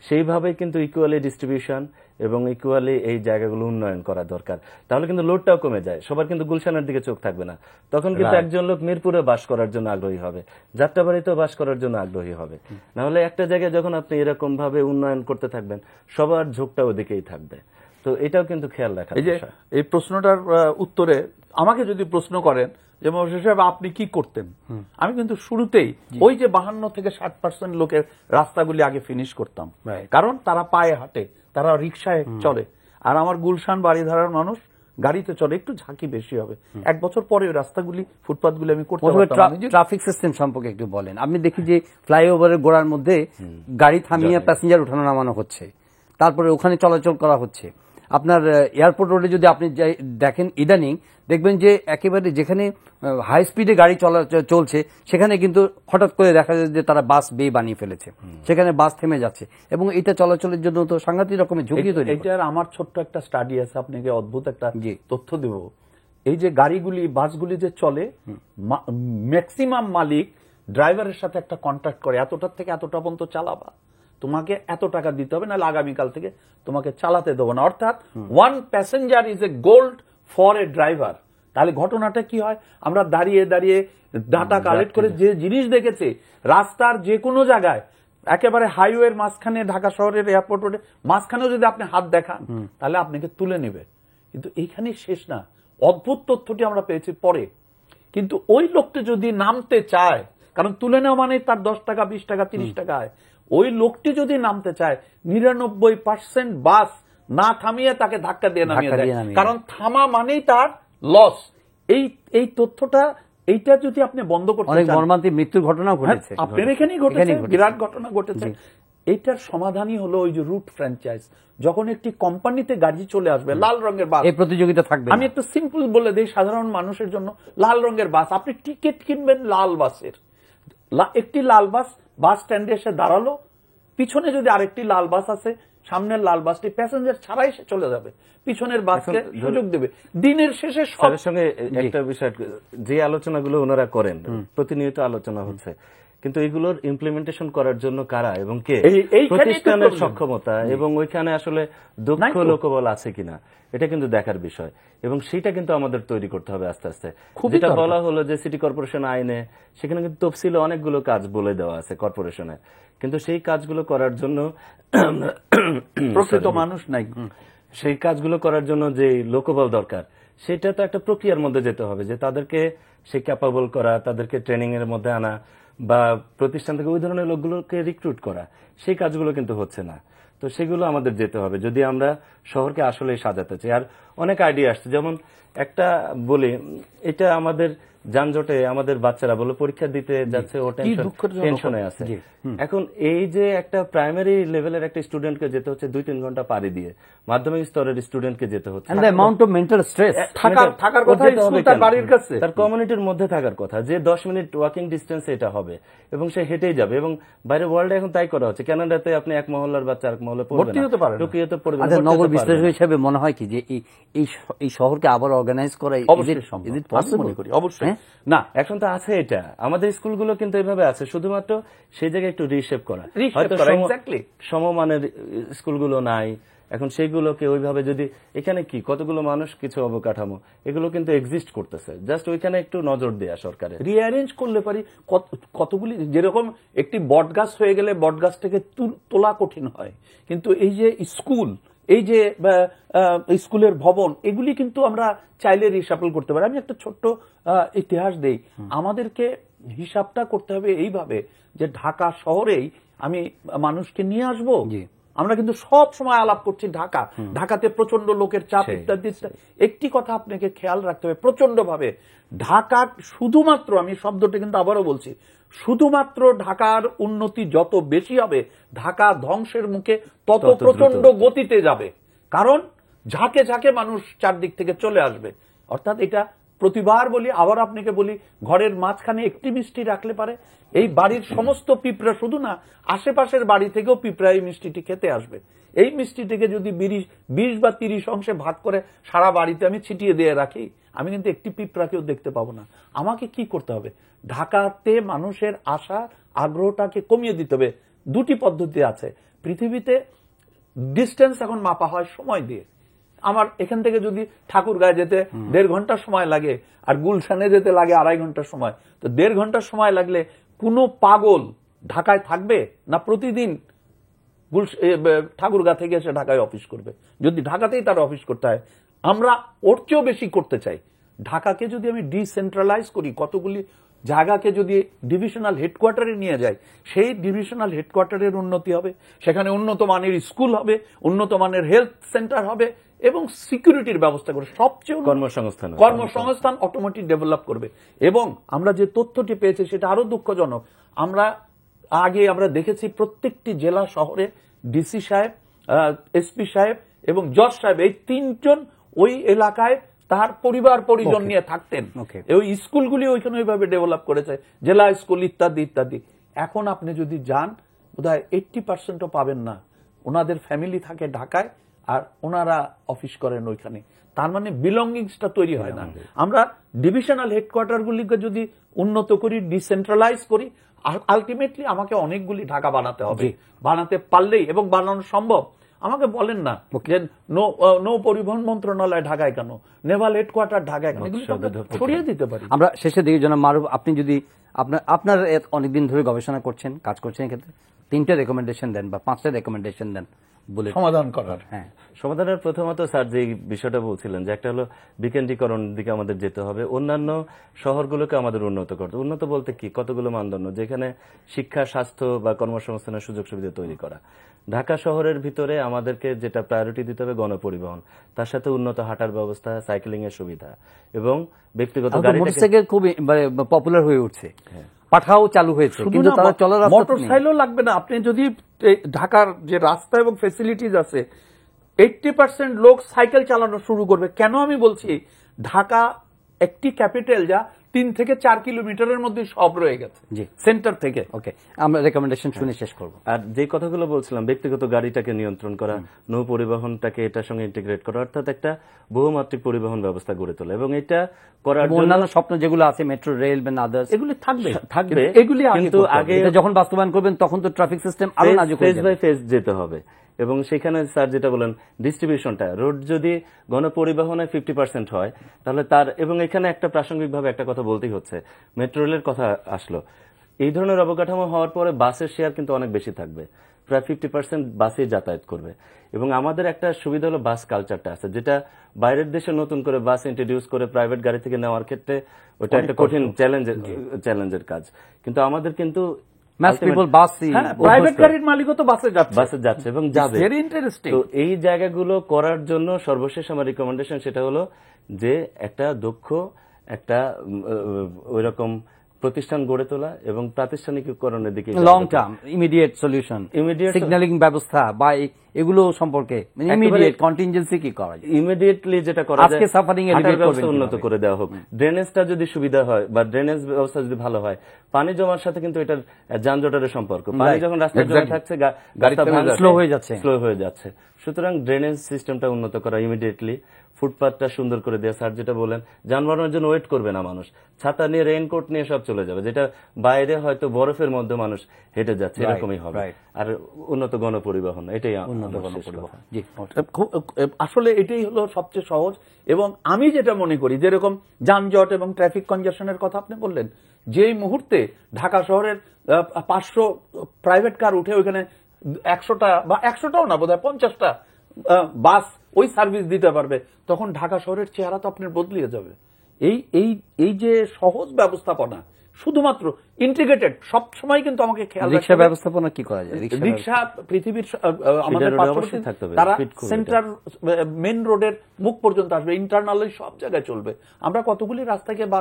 H: সেইভাবে কিন্তু ইকুয়ালি ডিস্ট্রিবিউশন এবং ইকুয়ালি এই জায়গাগুলো উন্নয়ন করা দরকার। তাহলে কিন্তু লোডটাও কমে যায়, সবার কিন্তু গুলশানের দিকে চোখ থাকবে না, তখন কিন্তু একজন লোক মিরপুরে বাস করার জন্য আগ্রহী হবে, যাত্রাবাড়িতেও বাস করার জন্য আগ্রহী হবে। নাহলে একটা জায়গায় যখন আপনি এরকম ভাবে উন্নয়ন করতে থাকবেন সবার ঝোঁকটা ওদিকেই থাকবে। তো এটাও কিন্তু খেয়াল রাখা।
I: এই প্রশ্নটার উত্তরে আমাকে যদি প্রশ্ন করেন যে মহসিন সাহেব আপনি কি করতেন, আমি কিন্তু শুরুতেই ওই যে 52 থেকে 60% লোকের রাস্তাগুলি আগে ফিনিশ করতাম, কারণ তারা পায়ে হাঁটে, তারা রিক্সায় চলে, আর আমার গুলশান বাড়িধারার মানুষ গাড়িতে চলে, একটু ঝাঁকি বেশি হবে। এক বছর পরে ওই রাস্তাগুলি, ফুটপাথগুলি আমি করতে পারতাম।
A: ট্রাফিক সিস্টেম সম্পর্কে একটু বলেন। আপনি দেখি যে ফ্লাইওভারের গোড়ার মধ্যে গাড়ি থামিয়ে প্যাসেঞ্জার উঠানো নামানো হচ্ছে, তারপরে ওখানে চলাচল করা হচ্ছে। আপনার এয়ারপোর্ট রোডে যদি আপনি দেখেন ইদানিং, দেখবেন যে একেবারে যেখানে হাই স্পিডে গাড়ি চলছে সেখানে কিন্তু হঠাৎ করে দেখা যায় যে তারা বাস বে বানিয়ে ফেলেছে, সেখানে বাস থেমে যাচ্ছে, এবং এটা চলাচলের জন্য তো সাংঘাতিক রকমের ঝুঁকি তৈরি।
I: এটার আমার ছোট্ট একটা স্টাডি আছে, আপনাকে অদ্ভুত একটা তথ্য দেব। এই যে গাড়িগুলি, বাসগুলি যে চলে, ম্যাক্সিমাম মালিক ড্রাইভারের সাথে একটা কন্ট্রাক্ট করে, এতটার থেকে এতটা পর্যন্ত চালাবা, তোমাকে এত টাকা দিতে হবে, নাহলে আগামীকাল থেকে তোমাকে চালাতে দেবো না। অর্থাৎ 1 passenger is a gold for a driver. তাহলে ঘটনাটা কি হয়, আমরা দাঁড়িয়ে দাঁড়িয়ে ডাটা কালেক্ট করে যে জিনিস দেখেছি, রাস্তার যে কোনো জায়গায়, একেবারে হাইওয়ের মাঝখানে, ঢাকা শহরের এয়ারপোর্ট রোডে মাঝখানেও যদি আপনি হাত দেখান তাহলে আপনাকে তুলে নেবে। কিন্তু এইখানেই শেষ না, অদ্ভুত তথ্যটি আমরা পেয়েছি পরে। কিন্তু ওই লোকটি যদি নামতে চায়, কারণ তুলে নেওয়া মানে তার 10 টাকা 20 টাকা 30 টাকা হয়, ওই লোকটি যদি নামতে চায় 99% বাস না থামিয়ে তাকে ধাক্কা দিয়ে নামিয়ে দেয়, কারণ থামা মানেই তার লস। এই তথ্যটা, এইটা যদি আপনি বন্ধ করতে চান,
A: অনেক মর্মান্তিক মৃত্যুর ঘটনা ঘটেছে,
I: আপনার এখানেই ঘটেছে, বিরাট ঘটনা ঘটেছে। এইটার সমাধানই হলো ওই যে রুট ফ্র্যাঞ্চাইজ। যখন একটি কোম্পানিতে গাড়ি চলে আসবে, লাল রঙের বাস,
A: এই প্রতিযোগিতা থাকবে।
I: আমি একটু সিম্পল বলে দিই সাধারণ মানুষের জন্য, লাল রঙের বাস, আপনি টিকিট কিনবেন লাল বাসের, একটি লাল বাস বাস স্ট্যান্ডে এসে দাঁড়ালো, পিছনে যদি আরেকটি লাল বাস আছে, সামনের লাল বাসটি প্যাসেঞ্জার ছাড়াই সে চলে যাবে, পিছনের বাসকে সুযোগ দেবে। দিনের শেষে
H: স্যারের সঙ্গে একটা বিষয়, যে আলোচনাগুলো ওনারা করেন, প্রতিনিয়ত আলোচনা হচ্ছে, কিন্তু এগুলোর ইমপ্লিমেন্টেশন করার জন্য কারা এবং কে, প্রতিষ্ঠানের সক্ষমতা এবং ওইখানে আসলে দক্ষ লোকবল আছে কিনা, এটা কিন্তু দেখার বিষয়। এবং সেটা কিন্তু আমাদের তৈরি করতে হবে আস্তে আস্তে। যেটা বলা হলো যে সিটি কর্পোরেশন আইনে, সেখানে কিন্তু তফসিলে অনেকগুলো কাজ বলে দেওয়া আছে কর্পোরেশনে, কিন্তু সেই কাজগুলো করার জন্য
I: প্রকৃত মানুষ নাই।
H: সেই কাজগুলো করার জন্য যে লোকবল দরকার, সেটা তো একটা প্রক্রিয়ার মধ্যে যেতে হবে, যে তাদেরকে সে ক্যাপাবল করা, তাদেরকে ট্রেনিং এর মধ্যে আনা, বা প্রতিষ্ঠান থেকে ওই ধরনের লোকগুলোকে রিক্রুট করা, সেই কাজগুলো কিন্তু হচ্ছে না। তো সেগুলো আমাদের যেতে হবে যদি আমরা শহরকে আসলে সাজাতে চাই। আর অনেক আইডিয়া আসছে, যেমন একটা বলি, এটা আমাদের যানজটে আমাদের বাচ্চারা বলে পরীক্ষা দিতে যাচ্ছে, ও টেনশনে আছে। এখন এই যে একটা প্রাইমারি লেভেলের একটা স্টুডেন্টকে যেতে হচ্ছে 2-3 ঘন্টা পাড়ি দিয়ে, মাধ্যমিক স্তরের স্টুডেন্টকে যেতে হচ্ছে,
A: অ্যামাউন্ট অফ মেন্টাল স্ট্রেস
I: থাকার কথা, তার বাড়ির কাছে,
H: তার কমিউনিটির মধ্যে থাকার কথা, যে 10 মিনিট ওয়াকিং ডিস্টেন্স এটা হবে এবং সে হেঁটেই যাবে। এবং বাইরে ওয়ার্ল্ডে এখন তাই করা হচ্ছে। কানাডাতে আপনি এক মহল্লার বাচ্চা আরেক মহল্লায় পড়বে না, টোকিওতে পড়বে না।
A: নগর বিশ্লেষক হিসেবে মনে হয় কি যে এই শহরকে আবার অর্গানাইজ করা
I: অবশ্যই
H: না, এখন তো আছে এটা, আমাদের স্কুলগুলো কিন্তু এইভাবে আছে, শুধুমাত্র সেই জায়গায় একটু রিশেপ করা। হয়তো সমমানের স্কুলগুলো নাই এখন, সেইগুলোকে ওইভাবে যদি, এখানে কি কতগুলো মানুষ, কিছু অবকাঠামো, এগুলো কিন্তু এক্সিস্ট করতেছে, জাস্ট ওইখানে একটু নজর দেয়া সরকারের,
I: রিঅ্যারেঞ্জ করলে পারি। কতগুলি, যেরকম একটি বট গাছ হয়ে গেলে বট গাছ থেকে তোলা কঠিন হয়, কিন্তু এই যে স্কুল, এই যে স্কুলের ভবন, এগুলি কিন্তু আমরা চাইলে রিসাপল করতে পারি। আমি একটা ছোট্ট ইতিহাস দেই। আমাদেরকে হিসাবটা করতে হবে এইভাবে যে ঢাকা শহরেই আমি মানুষকে নিয়ে আসবো। আমরা কিন্তু সব সময় আলাপ করছি ঢাকাতে প্রচন্ড লোকের চাপ ইত্যাদি। একটি কথা আপনাকে খেয়াল রাখতে হবে, প্রচন্ড ভাবে ঢাকা শুধুমাত্র, আমি শব্দটা কিন্তু আবারও বলছি, শুধুমাত্র ঢাকার উন্নতি যত বেশি হবে, ঢাকা ধ্বংসের মুখে তত প্রচন্ড গতিতে যাবে। কারণ ঝাঁকে ঝাঁকে মানুষ চারদিক থেকে চলে আসবে। অর্থাৎ এটা প্রতিবার বলি, আবার আপনাকে বলি, ঘরের মাঝখানে একটি মিষ্টি রাখলে পারে এই বাড়ির সমস্ত পিঁপড়া, শুধু না আশেপাশের বাড়ি থেকেও পিঁপড়া এই মিষ্টিটি খেতে আসবে। এই মিষ্টিটিকে যদি 20 বা 30 অংশে ভাগ করে সারা বাড়িতে আমি ছিটিয়ে দিয়ে রাখি, আমি কিন্তু একটি পিঁপড়াকেও দেখতে পাবো না। আমাকে কি করতে হবে? ঢাকাতে মানুষের আশা আগ্রহটাকে কমিয়ে দিতে হবে। দুটি পদ্ধতি আছে পৃথিবীতে। ডিস্টেন্স এখন মাপা হয় সময় দিয়ে। আমার এখান থেকে যদি ঠাকুরগাঁয়ে যেতে 1.5 ঘন্টা সময় লাগে, আর গুলশানে যেতে লাগে 2.5 ঘন্টা সময়, তো 1.5 ঘন্টা সময় লাগলে কোনো পাগল ঢাকায় থাকবে না প্রতিদিন ঠাকুরগাঁ থেকে এসে ঢাকায় অফিস করবে? যদি ঢাকাতেই তার অফিস করতে হয়, আমরা ওর চেয়েও বেশি করতে চাই। ঢাকাকে যদি আমি ডিসেন্ট্রালাইজ করি, কতগুলি জায়গাকে যদি ডিভিশনাল হেডকোয়ার্টারে নিয়ে যায়, সেই ডিভিশনাল হেডকোয়ার্টারের উন্নতি হবে, সেখানে উন্নত মানের স্কুল হবে, উন্নত মানের হেলথ সেন্টার হবে, এবং সিকিউরিটির ব্যবস্থা করে সবচেয়ে কর্মসংস্থান অটোমেটিক ডেভেলপ করবে। এবং আমরা যে তথ্যটি পেয়েছি সেটা আরো দুঃখজনক। আমরা দেখেছি প্রত্যেকটি জেলা শহরে ডিসি সাহেব, এসপি সাহেব এবং জজ সাহেব, এই 3 জন ওই এলাকায় তার পরিবার পরিজন নিয়ে থাকতেন। ওই স্কুলগুলি ওইখানে ওইভাবে ডেভেলপ করেছে, জেলা স্কুল ইত্যাদি ইত্যাদি। এখন আপনি যদি যান, বোধহয় 80% পাবেন না। ওনাদের ফ্যামিলি থাকে ঢাকায়, আর ওনারা অফিস করেন ওইখানে। তার মানে বিলঙ্গিংসটা তৈরি হয় না। আমরা ডিভিশনাল হেডকোয়ার্টার গুলিকে যদি উন্নত করি, ডিসেন্ট্রালাইজ করি, আলটিমেটলি আমাকে অনেকগুলি ঢাকা বানাতে হবে। বানাতে পারলেই, এবং বানানো সম্ভব। আমাকে বলেন না যে নৌ পরিবহন মন্ত্রণালয় ঢাকায় কেন, নেভাল হেডকোয়ার্টার ঢাকায় কেন, এগুলি ছড়িয়ে দিতে পারি।
A: আমরা শেষের দিকে জনাব মারুফ, আপনি যদি আপনার অনেকদিন ধরে গবেষণা করছেন, কাজ করছেন, এক্ষেত্রে 3টে রেকমেন্ডেশন দেন বা 5টা রেকমেন্ডেশন দেন বলে
I: সমাধান করার।
A: হ্যাঁ,
H: সমাধানের প্রথমত স্যার যে বিষয়টা বলছিলেন, যে একটা হলো বিকেন্দ্রীকরণ দিকে আমাদের যেতে হবে, অন্যান্য শহরগুলোকে আমাদের উন্নত করতে। উন্নত বলতে কি, কতগুলো মানদণ্ড, যেখানে শিক্ষা, স্বাস্থ্য বা কর্মসংস্থানের সুযোগ সুবিধা তৈরি করা। ঢাকা শহরের ভিতরে আমাদেরকে যেটা প্রায়োরিটি দিতে হবে, গণপরিবহন, তার সাথে উন্নত হাঁটার ব্যবস্থা, সাইকেলিং এর সুবিধা, এবং ব্যক্তিগত গাড়ি।
A: মোটরসাইকেল খুব পপুলার হয়ে উঠছে, পাঠাও চালু হয়েছে, কিন্তু তারা চলার রাস্তা,
I: মোটরসাইকেলও লাগবে না। আপনি যদি ঢাকার যে রাস্তা এবং ফ্যাসিলিটিস আছে, 80% লোক সাইকেল চালানো শুরু করবে। কেন আমি বলছি, ঢাকা একটি ক্যাপিটাল যা 3 থেকে 4 কিলোমিটারের মধ্যে সব রয়ে গেছে
A: জি
I: সেন্টার থেকে।
A: ওকে, আমরা রেকমেন্ডেশন শুনে শেষ করব।
H: আর যে কথাগুলো বলছিলাম, ব্যক্তিগত গাড়িটাকে নিয়ন্ত্রণ করা, নৌ পরিবহনটাকে এটার সঙ্গে ইন্টিগ্রেট করা, অর্থাৎ একটা বহুমাত্রিক পরিবহন ব্যবস্থা গড়ে তোলা, এবং এটা করার জন্য
A: অন্যান্য স্বপ্ন যেগুলো আছে মেট্রো রেল বা আদার্স
I: এগুলি থাকবে
A: থাকবে,
I: এগুলি
H: কিন্তু আগে
A: এটা যখন বাস্তবায়ন করবেন তখন তো ট্রাফিক সিস্টেম আরো নাজুক হয়ে
H: ফেজ
A: যাবে।
H: বাই ফেজ যেতে হবে। এবং সেখানে স্যার যেটা বলেন ডিস্ট্রিবিউশনটা, রোড যদি গণপরিবহনে 50% হয় তাহলে তার, এবং এখানে একটা প্রাসঙ্গিকভাবে একটা কথা বলতেই হচ্ছে, মেট্রো রেলের কথা আসলো, এই ধরনের অবকাঠামো হওয়ার পরে বাসের শেয়ার কিন্তু অনেক বেশি থাকবে, প্রায় 50% বাসে যাতায়াত করবে। এবং আমাদের একটা সুবিধা হলো বাস কালচারটা আছে, যেটা বাইরের দেশে নতুন করে বাস ইন্ট্রোডিউস করে প্রাইভেট গাড়ি থেকে নেওয়ার ক্ষেত্রে ওটা একটা কঠিন চ্যালেঞ্জের কাজ, কিন্তু আমাদের কিন্তু
I: প্রাইভেট গাড়ির মালিকও তো বাসে
H: যাচ্ছে এবং যাবে।
I: Very interesting.
H: তো এই জায়গাগুলো করার জন্য সর্বশেষ আমার রিকমেন্ডেশন সেটা হলো যে একটা দক্ষ একটা ওইরকম প্রতিষ্ঠান গড়ে তোলা এবং প্রাতিষ্ঠানিকীকরণের দিকে
A: long term immediate solution,
H: immediate
A: signalling ব্যবস্থা বা এগুলো সম্পর্কে ইমিডিয়েট কন্টিনজেন্সি কি করা যায়,
H: ইমিডিয়েটলি যেটা করা যায়,
A: আজকে সাফারিং
H: উন্নত করে দেওয়া হোক, ড্রেনেজটা যদি সুবিধা হয় বা ড্রেনেজ ব্যবস্থা যদি ভালো হয়, পানি জমার সাথে কিন্তু এটার যানজটের সম্পর্ক, পানি যখন রাস্তায় জমে থাকছে গাড়ি
A: স্লো হয়ে যাচ্ছে।
H: সুতরাং ড্রেনেজ সিস্টেমটা উন্নত করা ইমিডিয়েটলি, ফুটপাথটা সুন্দর করে দেওয়া। স্যার যেটা বলেন, যানবাহনের জন্য ওয়েট করবে না মানুষ, ছাতা নিয়ে রেইনকোট নিয়ে সব চলে যাবে, যেটা বাইরে হয়তো বরফের মধ্যে মানুষ হেঁটে যাচ্ছে, এরকমই হবে। আর উন্নত গণপরিবহন, এটাই উন্নত গণপরিবহন।
I: আসলে এটাই হলো সবচেয়ে সহজ। এবং আমি যেটা মনে করি, যেরকম যানজট এবং ট্রাফিক কনজেশনের কথা আপনি বললেন, যেই মুহূর্তে ঢাকা শহরের 500 প্রাইভেট কার উঠে ওইখানে 100টা বা 100টাও না বোধহয় 50টা বাস ওই সার্ভিস দিতে পারবে, তখন ঢাকা শহরের চেহারা তো আপনার বদলিয়ে যাবে। এই যে সহজ ব্যবস্থাপনা, শুধুমাত্র ইন্টিগ্রেটেড, সব সময় কিন্তু আমাকে খেয়াল রাখতে হবে
A: রিকশা ব্যবস্থাপনা কি করা যায়।
I: রিকশা পৃথিবীর আমাদের পার্শ্ববর্তী তারা সেন্টার মেন রোডের মুখ পর্যন্ত আসবে, ইন্টারনালি সব জায়গায় চলবে। আমরা কতগুলি রাস্তাকে বা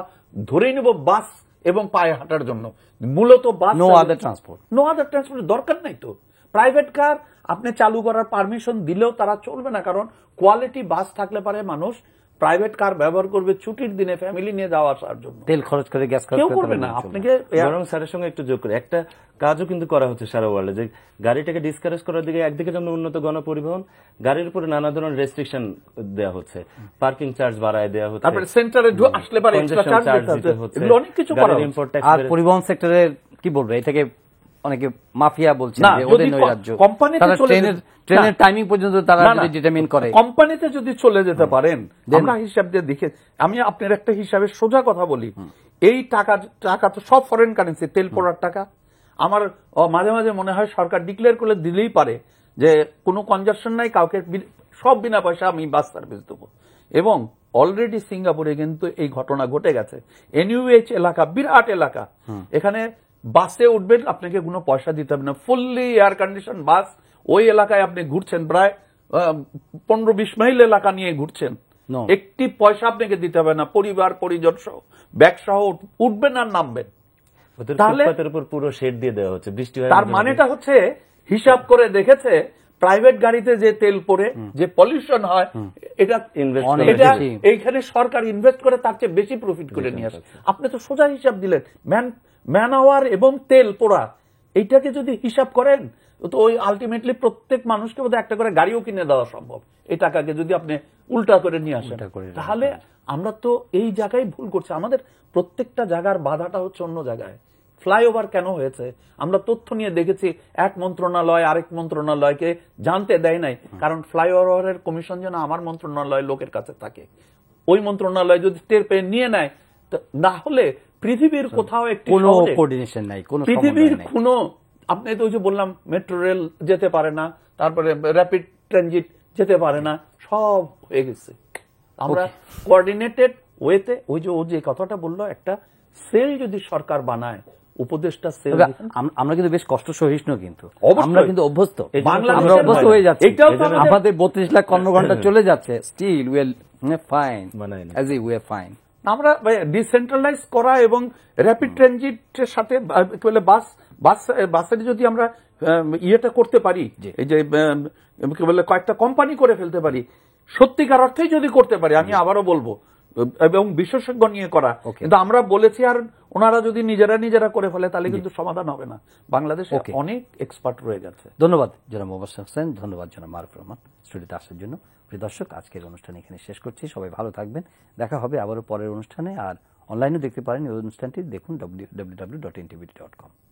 I: ধরেই নেব বাস এবং পায়ে হাঁটার জন্য, মূলত বাস,
A: নো আদার ট্রান্সপোর্ট
I: দরকার নাই তো। প্রাইভেট কার আপনি চালু করার পারমিশন দিলেও তারা চলবে না, কারণ কোয়ালিটি বাস থাকলে পারে মানুষ প্রাইভেট কার ব্যবহার করবে ছুটির দিনে ফ্যামিলি নিয়ে যাওয়া আসার জন্য,
A: তেল খরচ করে গ্যাস খরচ
I: করবে না। আপনাকে
H: বরং স্যারের সঙ্গে একটু যোগ করে একটা কাজও কিন্তু করা হচ্ছে সারা ওয়ার্ল্ডে, যে গাড়িটাকে ডিসকারেজ করার দিকে একদিকে যেমন উন্নত গণপরিবহন, গাড়ির উপরে নানা ধরনের রেস্ট্রিকশন দেওয়া হচ্ছে, পার্কিং চার্জ বাড়ায় দেওয়া হচ্ছে,
I: তারপরে সেন্টারে আসলে পারে এক্সট্রা চার্জ দিতে হচ্ছে, অনেক কিছু করা হচ্ছে।
A: আর পরিবহন সেক্টরের কি বলবো, এটাকে অনেকে মাফিয়া বলছেন যে ওদের নৈরাজ্য, তারা ট্রেনের টাইমিং পর্যন্ত তারা যদি ডিটারমিন করে,
I: কোম্পানিতে যদি চলে যেতে পারেন, আমরা হিসাব দিয়ে দেখে, আমি আপনার একটা হিসাবে সোজা কথা বলি, এই টাকা তো সব ফরেন কারেন্সি, তেল পোড়ার টাকা। আমার মাঝে মাঝে মনে হয় সরকার ডিক্লেয়ার করে দিলেই পারে যে কোনো কনজাকশন নাই, কাউকে সব বিনা পয়সা আমি বাস সার্ভিস দেবো। এবং অলরেডি সিঙ্গাপুরে কিন্তু এই ঘটনা ঘটে গেছে। NUH এলাকা, বিরাট এলাকা, এখানে বাসে উঠবেন আপনাকে কোনো পয়সা দিতে হবে না, ফুললি এয়ার কন্ডিশন বাস, ওই এলাকায় আপনি ঘুরছেন, প্রায় 15-20 মাইল এলাকা নিয়ে ঘুরছেন, একটি পয়সা আপনাকে দিতে হবে না, পরিবার পরিজন সহ ব্যাগ সহ উঠবেন আর নামবেন।
H: তাহলে পুরো শেড দিয়ে দেওয়া হচ্ছে, বৃষ্টি হয়।
I: তার মানেটা হচ্ছে, হিসাব করে দেখেছে প্রাইভেট গাড়িতে যে তেল পড়ে যে পলিউশন হয়, এটা এইখানে সরকার ইনভেস্ট করে তার চেয়ে বেশি প্রফিট করে নিয়ে আসে। আপনি তো সোজা হিসাব দিলেন, ম্যান আওয়ার এবং তেল পোড়া, এইটাকে যদি হিসাব করেন তো ওই আলটিমেটলি প্রত্যেক মানুষকে বোধহয় একটা করে গাড়িও কিনে দেওয়া সম্ভব, এই টাকাকে যদি আপনি উল্টা করে নিয়ে আসেন। তাহলে আমরা তো এই জায়গায় ভুল করছি, আমাদের প্রত্যেকটা জায়গার বাধাটা হচ্ছে অন্য জায়গায়। ফ্লাইওভার কেন হয়েছে আমরা তথ্য নিয়ে দেখেছি, এক মন্ত্রণালয় আরেক মন্ত্রণালয়কে জানতে দেয় নাই, কারণ ফ্লাইওভারের কমিশন যেন আমার মন্ত্রণালয় লোকের কাছে থাকে, ওই মন্ত্রণালয় যদি টের পেয়ে নিয়ে নেয়, না হলে পৃথিবীর কোথাও একটি
A: কোঅর্ডিনেশন নাই,
I: পৃথিবীর কোনো, আপনি তো ওই যে বললাম মেট্রো রেল যেতে পারে না, তারপরে র্যাপিড ট্রানজিট যেতে পারে না, সব হয়ে গেছে। আমরা কোঅর্ডিনেটেড ওয়েতে, ওই যে ও যে কথাটা বললো, একটা সেল যদি সরকার বানায়, উপদেষ্টা সেল,
A: আমরা কিন্তু বেশ কষ্ট সহিষ্ণু, কিন্তু আমরা কিন্তু অভ্যস্ত, আমরা অভ্যস্ত হয়ে যাচ্ছি, আমাদের 32 লাখ কর্মঘণ্টা চলে যাচ্ছে, still we are fine, as if we are fine.
I: আমরা ডিসেন্ট্রালাইজ করা এবং র্যাপিড ট্রানজিটের সাথে বাসের যদি আমরা ইয়েটা করতে পারি, এই যে কয়েকটা কোম্পানি করে ফেলতে পারি, সত্যিকার অর্থেই যদি করতে পারি, আমি আবারও বলবো এবং বিশেষজ্ঞ নিয়ে করা।
A: Okay.
I: কিন্তু আমরা বলেছি, আর ওনারা যদি নিজেরা করে ফেলে তাহলে কিন্তু সমাধান হবে না। বাংলাদেশে
A: Okay.
I: অনেক এক্সপার্ট রয়ে গেছে।
A: ধন্যবাদ জনাব মোবাশ্বের হোসেন, ধন্যবাদ জনাব মারুফ রহমান স্টুডিওতে আসার জন্য। প্রিয় দর্শক, আজকের অনুষ্ঠান এখানে শেষ করছি। সবাই ভালো থাকবেন, দেখা হবে আবারও পরের অনুষ্ঠানে। আর অনলাইনেও দেখতে পারেন এই অনুষ্ঠানটি, দেখুন www.ntvt.com।